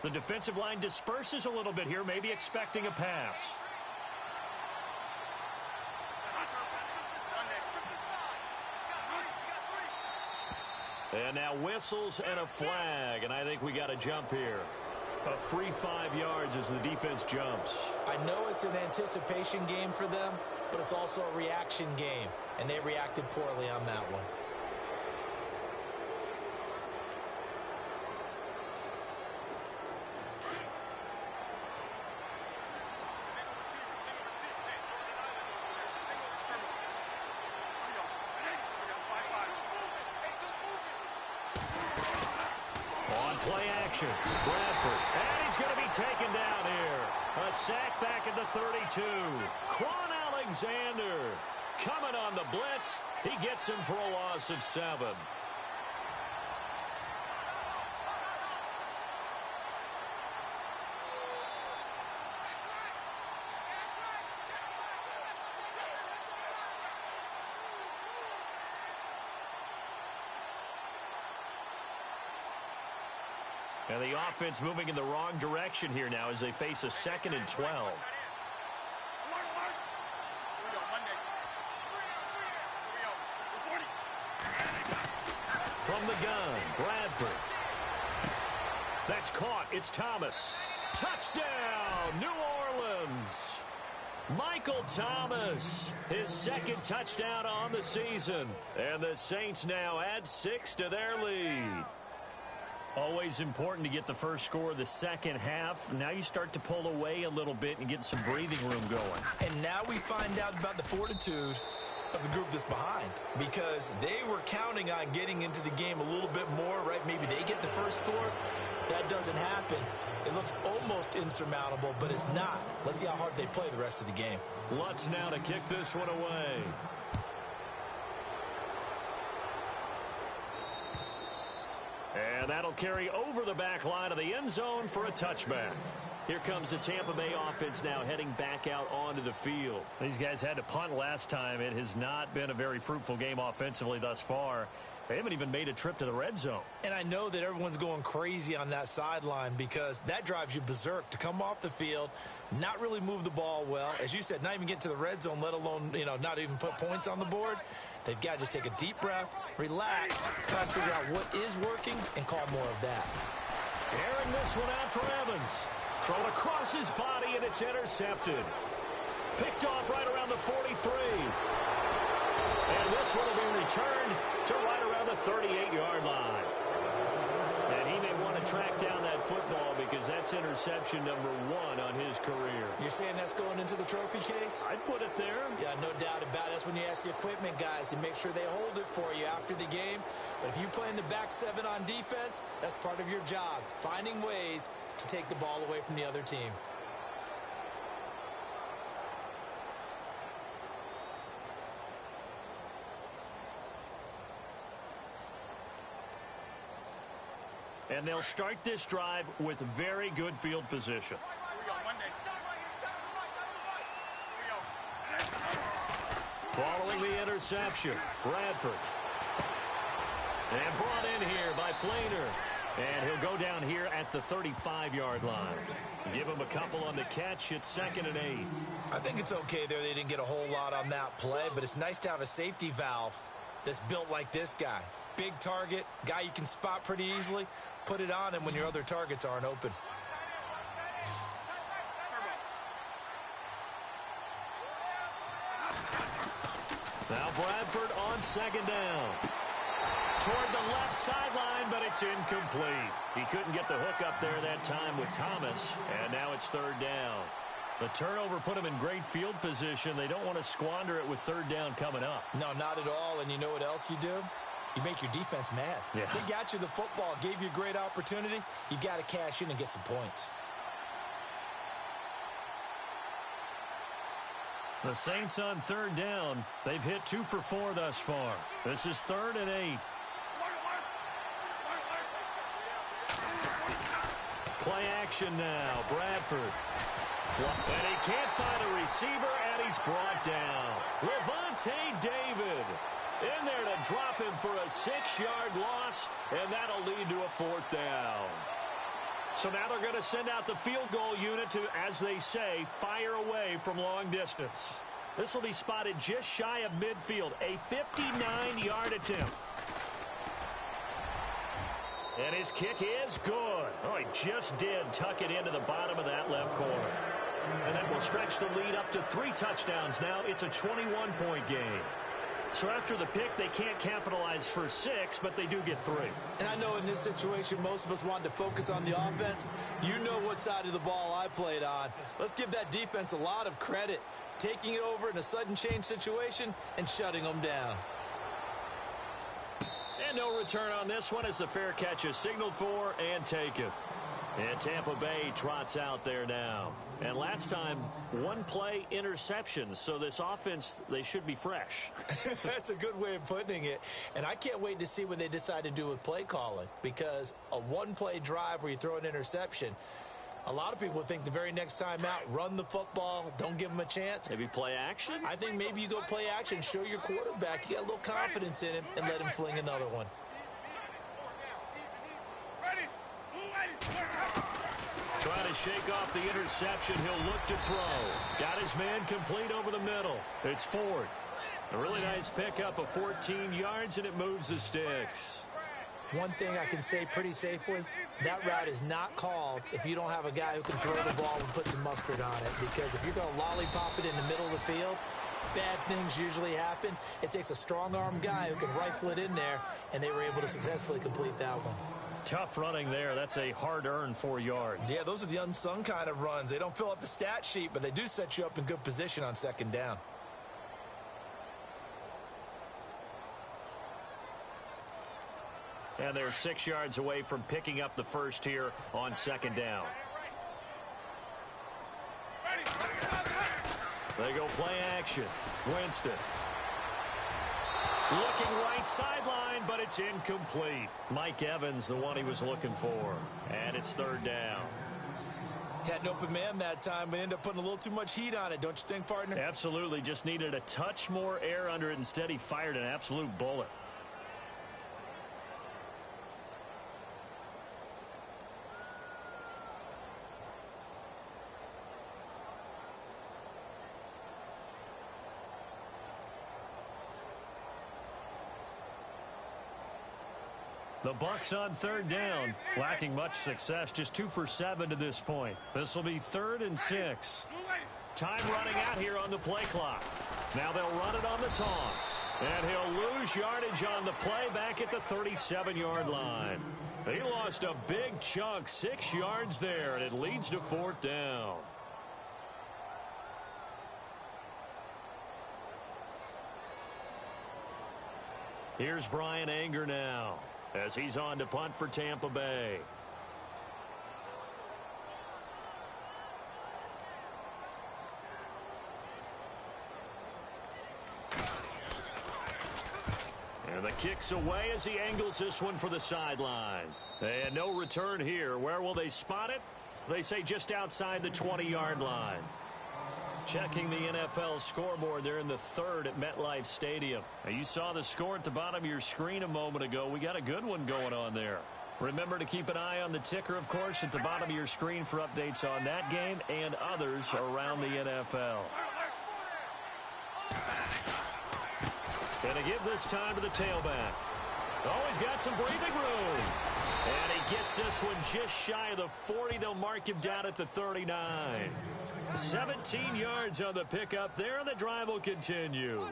The defensive line disperses a little bit here, maybe expecting a pass. And now whistles and a flag, and I think we got a jump here. A free 5 yards as the defense jumps. I know it's an anticipation game for them, but it's also a reaction game, and they reacted poorly on that one. Play action. Bradford. And he's going to be taken down here. A sack back at the 32. Quan Alexander coming on the blitz. He gets him for a loss of 7. And the offense moving in the wrong direction here now as they face a 2nd and 12. From the gun, Bradford. That's caught. It's Thomas. Touchdown, New Orleans. Michael Thomas, his 2nd touchdown on the season. And the Saints now add 6 to their lead. Always important to get the first score of the second half. Now you start to pull away a little bit and get some breathing room going. And now we find out about the fortitude of the group that's behind, because they were counting on getting into the game a little bit more, right? Maybe they get the first score. That doesn't happen. It looks almost insurmountable, but it's not. Let's see how hard they play the rest of the game. Lutz now to kick this one away. And that'll carry over the back line of the end zone for a touchback. Here comes the Tampa Bay offense now heading back out onto the field. These guys had to punt last time. It has not been a very fruitful game offensively thus far. They haven't even made a trip to the red zone. And I know that everyone's going crazy on that sideline because that drives you berserk to come off the field, not really move the ball well. As you said, not even get to the red zone, let alone, not even put points on the board. They've got to just take a deep breath, relax, try to figure out what is working, and call more of that. Airing this one out for Evans. Thrown across his body, and it's intercepted. Picked off right around the 43. And this one will be returned to right around the 38-yard line. And he may want to track down that football because that's intercepted. interception number 1 on his career. You're saying that's going into the trophy case? I'd put it there. Yeah, no doubt about it. That's when you ask the equipment guys to make sure they hold it for you after the game. But if you play in the back 7 on defense, that's part of your job, finding ways to take the ball away from the other team. And they'll start this drive with very good field position. Following the interception, Bradford. And brought in here by Flainer. And he'll go down here at the 35-yard line. Give him a couple on the catch. It's 2nd and 8. I think it's okay there. They didn't get a whole lot on that play, but it's nice to have a safety valve that's built like this guy. Big target, guy you can spot pretty easily. Put it on him when your other targets aren't open. Now Bradford on 2nd down. Toward the left sideline, but it's incomplete. He couldn't get the hook up there that time with Thomas, and now it's 3rd down. The turnover put him in great field position. They don't want to squander it with 3rd down coming up. No, not at all, and you know what else you do? You make your defense mad. Yeah. They got you the football, gave you a great opportunity. You got to cash in and get some points. The Saints on 3rd down. They've hit 2 for 4 thus far. This is 3rd and 8. Play action now. Bradford. And he can't find a receiver, and he's brought down. Levante David in there to drop him for a 6-yard loss, and that'll lead to a 4th down. So now they're going to send out the field goal unit to, as they say, fire away from long distance. This will be spotted just shy of midfield, a 59-yard attempt. And his kick is good. Oh, he just did tuck it into the bottom of that left corner. And that will stretch the lead up to 3 touchdowns now. It's a 21-point game. So after the pick, they can't capitalize for 6, but they do get 3. And I know in this situation, most of us wanted to focus on the offense. You know what side of the ball I played on. Let's give that defense a lot of credit, taking it over in a sudden change situation and shutting them down. And no return on this one as the fair catch is signaled for and taken. And Tampa Bay trots out there now. And last time, 1 play interception. So this offense, they should be fresh. That's a good way of putting it. And I can't wait to see what they decide to do with play calling. Because a 1-play drive where you throw an interception, a lot of people think the very next time out, run the football, don't give them a chance. Maybe play action? I think maybe you go play action, show your quarterback you got a little confidence in him, and let him fling another one. Trying to shake off the interception. He'll look to throw. Got his man complete over the middle. It's Ford. A really nice pickup of 14 yards, and it moves the sticks. One thing I can say pretty safely, that route is not called if you don't have a guy who can throw the ball and put some mustard on it. Because if you're going to lollipop it in the middle of the field, bad things usually happen. It takes a strong-arm guy who can rifle it in there, and they were able to successfully complete that one. Tough running there. That's a hard-earned 4 yards. Yeah, those are the unsung kind of runs. They don't fill up the stat sheet, but they do set you up in good position on 2nd down. And they're 6 yards away from picking up the first here on 2nd down. They go play action. Winston. Looking right sideline, but it's incomplete. Mike Evans, the one he was looking for. And it's 3rd down. Had an open man that time, but ended up putting a little too much heat on it, don't you think, partner? Absolutely. Just needed a touch more air under it. Instead, he fired an absolute bullet. The Bucs on 3rd down, lacking much success, just 2 for 7 to this point. This will be 3rd and 6. Time running out here on the play clock. Now they'll run it on the toss. And he'll lose yardage on the play back at the 37-yard line. He lost a big chunk, 6 yards there, and it leads to 4th down. Here's Brian Anger now as he's on to punt for Tampa Bay. And the kick's away as he angles this one for the sideline. And no return here. Where will they spot it? They say just outside the 20-yard line. Checking the NFL scoreboard, they're in the 3rd at MetLife Stadium. Now, you saw the score at the bottom of your screen a moment ago. We got a good one going on there. Remember to keep an eye on the ticker, of course, at the bottom of your screen for updates on that game and others around the NFL. And a give this time to the tailback. Oh, he's got some breathing room. And he gets this one just shy of the 40. They'll mark him down at the 39. 17 yards on the pickup there, and the drive will continue.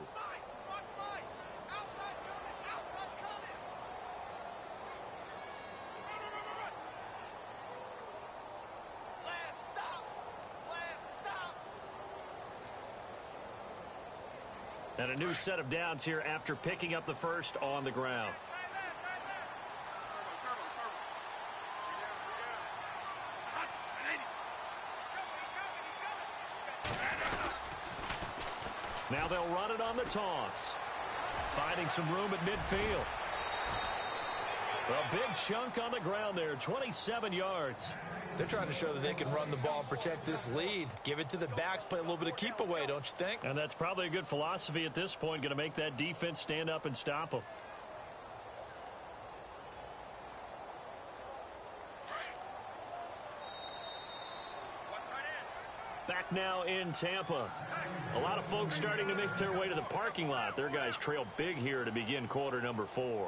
And a new set of downs here after picking up the first on the ground. Now they'll run it on the toss. Finding some room at midfield. A big chunk on the ground there, 27 yards. They're trying to show that they can run the ball and protect this lead. Give it to the backs, play a little bit of keep away, don't you think? And that's probably a good philosophy at this point, going to make that defense stand up and stop them. Back now in Tampa. A lot of folks starting to make their way to the parking lot. Their guys trail big here to begin quarter number 4.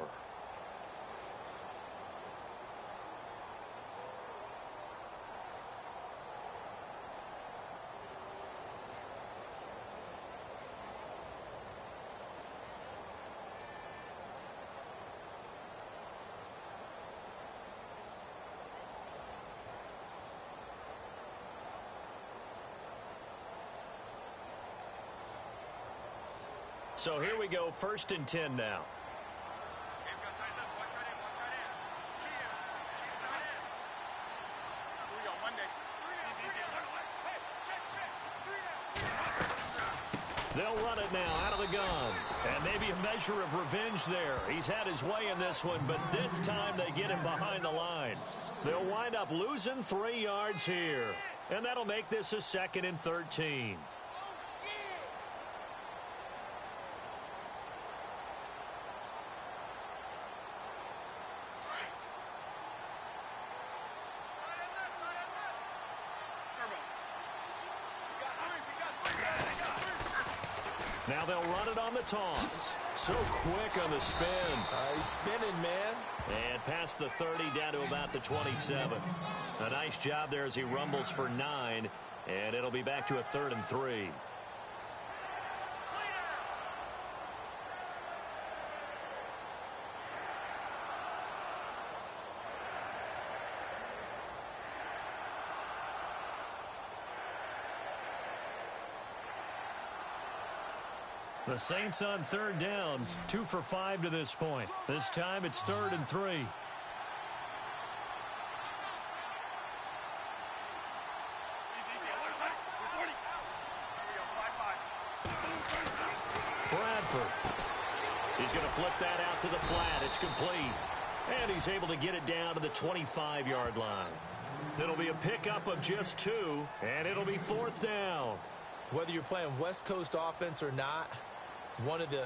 So here we go, 1st and 10 now. They'll run it now out of the gun. And maybe a measure of revenge there. He's had his way in this one, but this time they get him behind the line. They'll wind up losing 3 yards here. And that'll make this a 2nd and 13. Now they'll run it on the toss. So quick on the spin. He's spinning, man. And past the 30 down to about the 27. A nice job there as he rumbles for 9. And it'll be back to a 3rd and 3. The Saints on 3rd down, 2 for 5 to this point. This time it's 3rd and 3. Bradford. He's going to flip that out to the flat. It's complete. And he's able to get it down to the 25-yard line. It'll be a pickup of just 2, and it'll be 4th down. Whether you're playing West Coast offense or not, one of the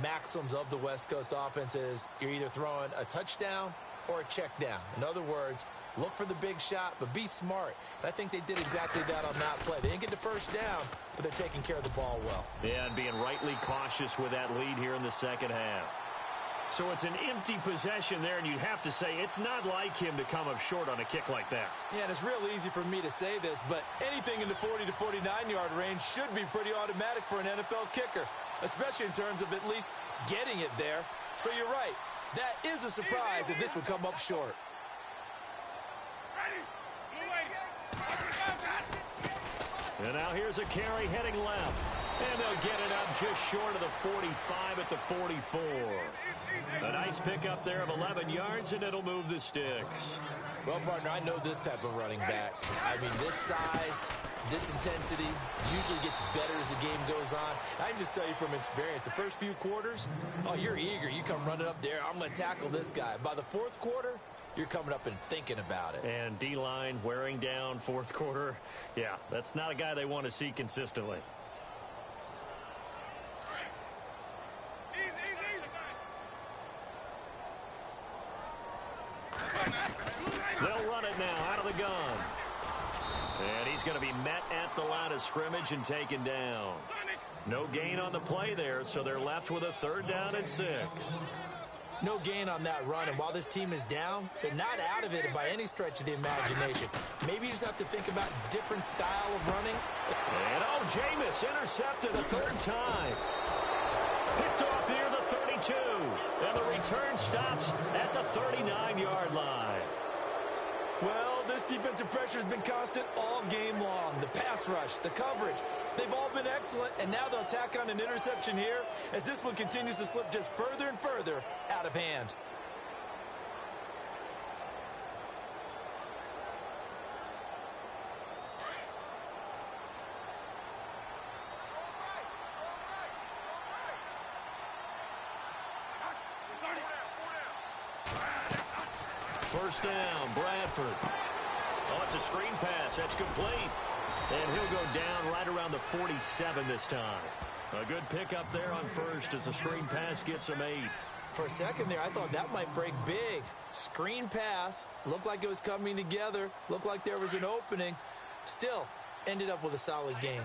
maxims of the West Coast offense is you're either throwing a touchdown or a check down. In other words, look for the big shot, but be smart. And I think they did exactly that on that play. They didn't get the first down, but they're taking care of the ball well. Yeah, and being rightly cautious with that lead here in the second half. So it's an empty possession there, and you'd have to say it's not like him to come up short on a kick like that. Yeah, and it's real easy for me to say this, but anything in the 40 to 49-yard range should be pretty automatic for an NFL kicker. especially in terms of at least getting it there. So you're right. That is a surprise that this would come up short. And now here's a carry heading left. And they'll get it up just short of the 45 at the 44. A nice pickup there of 11 yards, and it'll move the sticks. Well, partner, I know this type of running back. I mean, this size, this intensity usually gets better as the game goes on. I can just tell you from experience, the first few quarters, oh, you're eager. You come running up there, I'm going to tackle this guy. By the fourth quarter, you're coming up and thinking about it. And D-line wearing down fourth quarter. Yeah, that's not a guy they want to see consistently. They'll run it now out of the gun. And he's going to be met at the line of scrimmage and taken down. No gain on the play there, so they're left with a 3rd down and 6. No gain on that run, and while this team is down, they're not out of it by any stretch of the imagination. Maybe you just have to think about different style of running. And Jameis intercepted a 3rd time. Picked off near the 32. And the return stops at the 39-yard line. Well, this defensive pressure has been constant all game long. The pass rush, the coverage, they've all been excellent, and now they'll tack on an interception here as this one continues to slip just further and further out of hand. First down, Bradford. Oh, it's a screen pass. That's complete. And he'll go down right around the 47 this time. A good pickup there on first as the screen pass gets him 8. For a second there, I thought that might break big. Screen pass. Looked like it was coming together. Looked like there was an opening. Still, ended up with a solid game.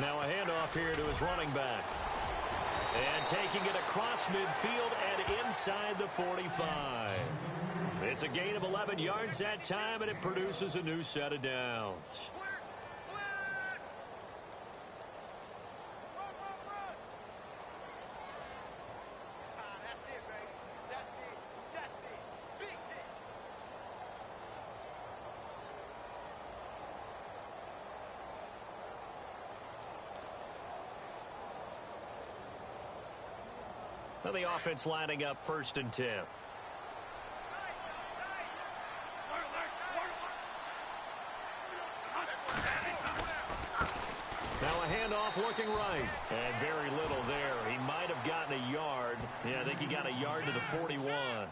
Now a handoff here to his running back. And taking it across midfield and inside the 45. It's a gain of 11 yards that time, and it produces a new set of downs. The offense lining up 1st and 10. Now a handoff looking right. And very little there. He might have gotten a yard. Yeah, I think he got a yard to the 41.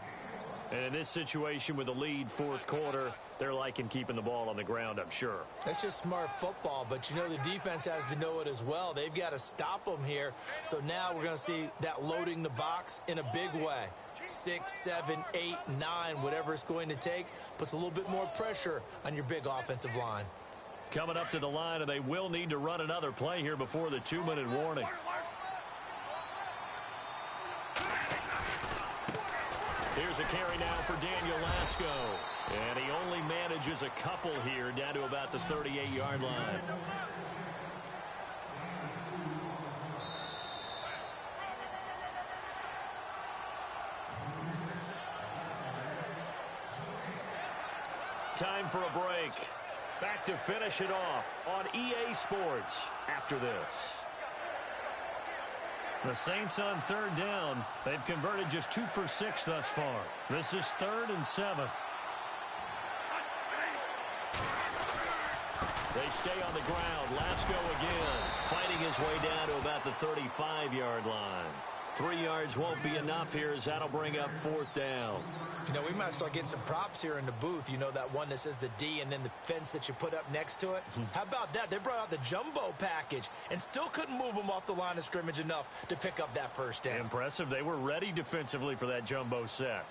And in this situation with the lead 4th quarter, they're liking keeping the ball on the ground, I'm sure. That's just smart football, but you know the defense has to know it as well. They've got to stop them here. So now we're going to see that loading the box in a big way. 6, 7, 8, 9, whatever it's going to take, puts a little bit more pressure on your big offensive line. Coming up to the line, and they will need to run another play here before the 2-minute warning. Here's a carry now for Daniel Lasco. And he only manages a couple here down to about the 38-yard line. Time for a break. Back to finish it off on EA Sports after this. The Saints on 3rd down. They've converted just 2 for 6 thus far. This is 3rd and 7. They stay on the ground. Lasco again, fighting his way down to about the 35-yard line. 3 yards won't be enough here as that'll bring up 4th down. You know, we might start getting some props here in the booth. You know, that one that says the D and then the fence that you put up next to it? How about that? They brought out the jumbo package and still couldn't move them off the line of scrimmage enough to pick up that 1st down. Impressive. They were ready defensively for that jumbo set.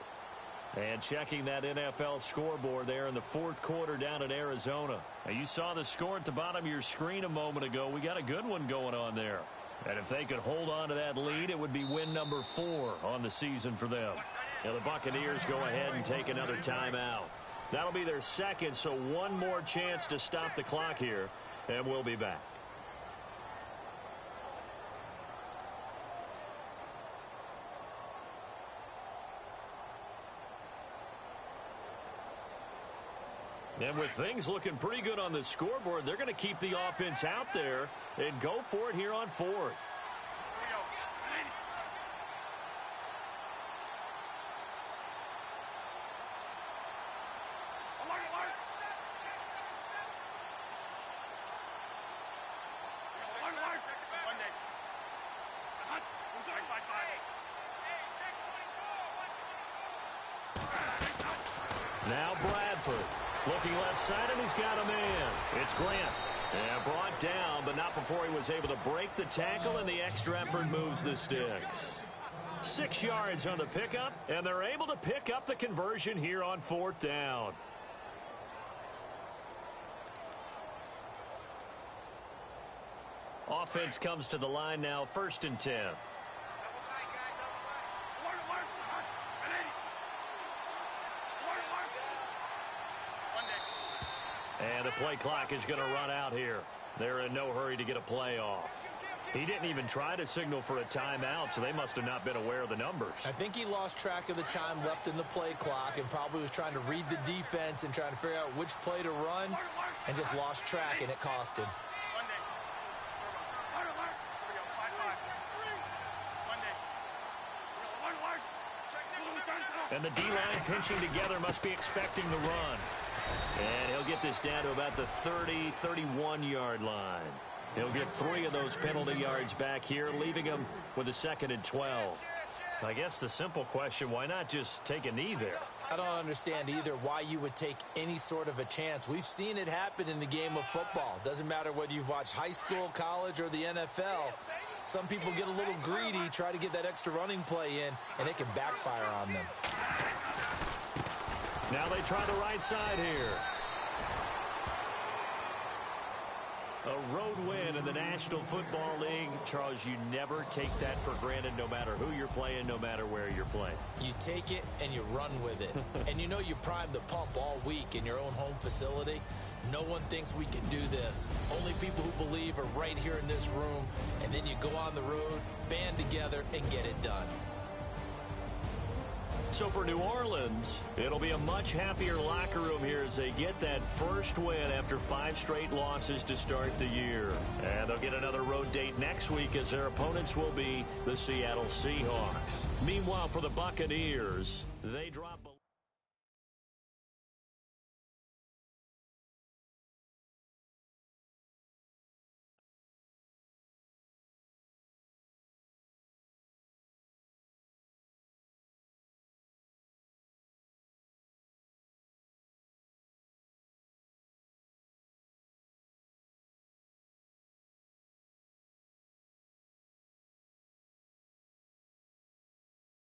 And checking that NFL scoreboard there in the 4th quarter down in Arizona. Now, you saw the score at the bottom of your screen a moment ago. We got a good one going on there. And if they could hold on to that lead, it would be win number 4 on the season for them. Now the Buccaneers go ahead and take another timeout. That'll be their second, so one more chance to stop the clock here, and we'll be back. And with things looking pretty good on the scoreboard, they're going to keep the offense out there and go for it here on fourth. Now Bradford looking left side, and he's got a man. It's Grant. And brought down, but not before he was able to break the tackle, and the extra effort moves the sticks. 6 yards on the pickup, and they're able to pick up the conversion here on fourth down. Offense comes to the line now, 1st and 10. And the play clock is going to run out here. They're in no hurry to get a play off. He didn't even try to signal for a timeout, so they must have not been aware of the numbers. I think he lost track of the time left in the play clock and probably was trying to read the defense and trying to figure out which play to run and just lost track, and it cost him. And the D-line pinching together must be expecting the run. And he'll get this down to about the 30, 31-yard line. He'll get 3 of those penalty yards back here, leaving him with a 2nd and 12. I guess the simple question, why not just take a knee there? I don't understand either why you would take any sort of a chance. We've seen it happen in the game of football. Doesn't matter whether you've watched high school, college, or the NFL. Some people get a little greedy, try to get that extra running play in, and it can backfire on them. Now they try the right side here. A road win in the National Football League. Charles, you never take that for granted no matter who you're playing, no matter where you're playing. You take it and you run with it. And you know you primed the pump all week in your own home facility. No one thinks we can do this. Only people who believe are right here in this room. And then you go on the road, band together, and get it done. So for New Orleans, it'll be a much happier locker room here as they get that first win after 5 straight losses to start the year. And they'll get another road date next week as their opponents will be the Seattle Seahawks. Meanwhile, for the Buccaneers, they drop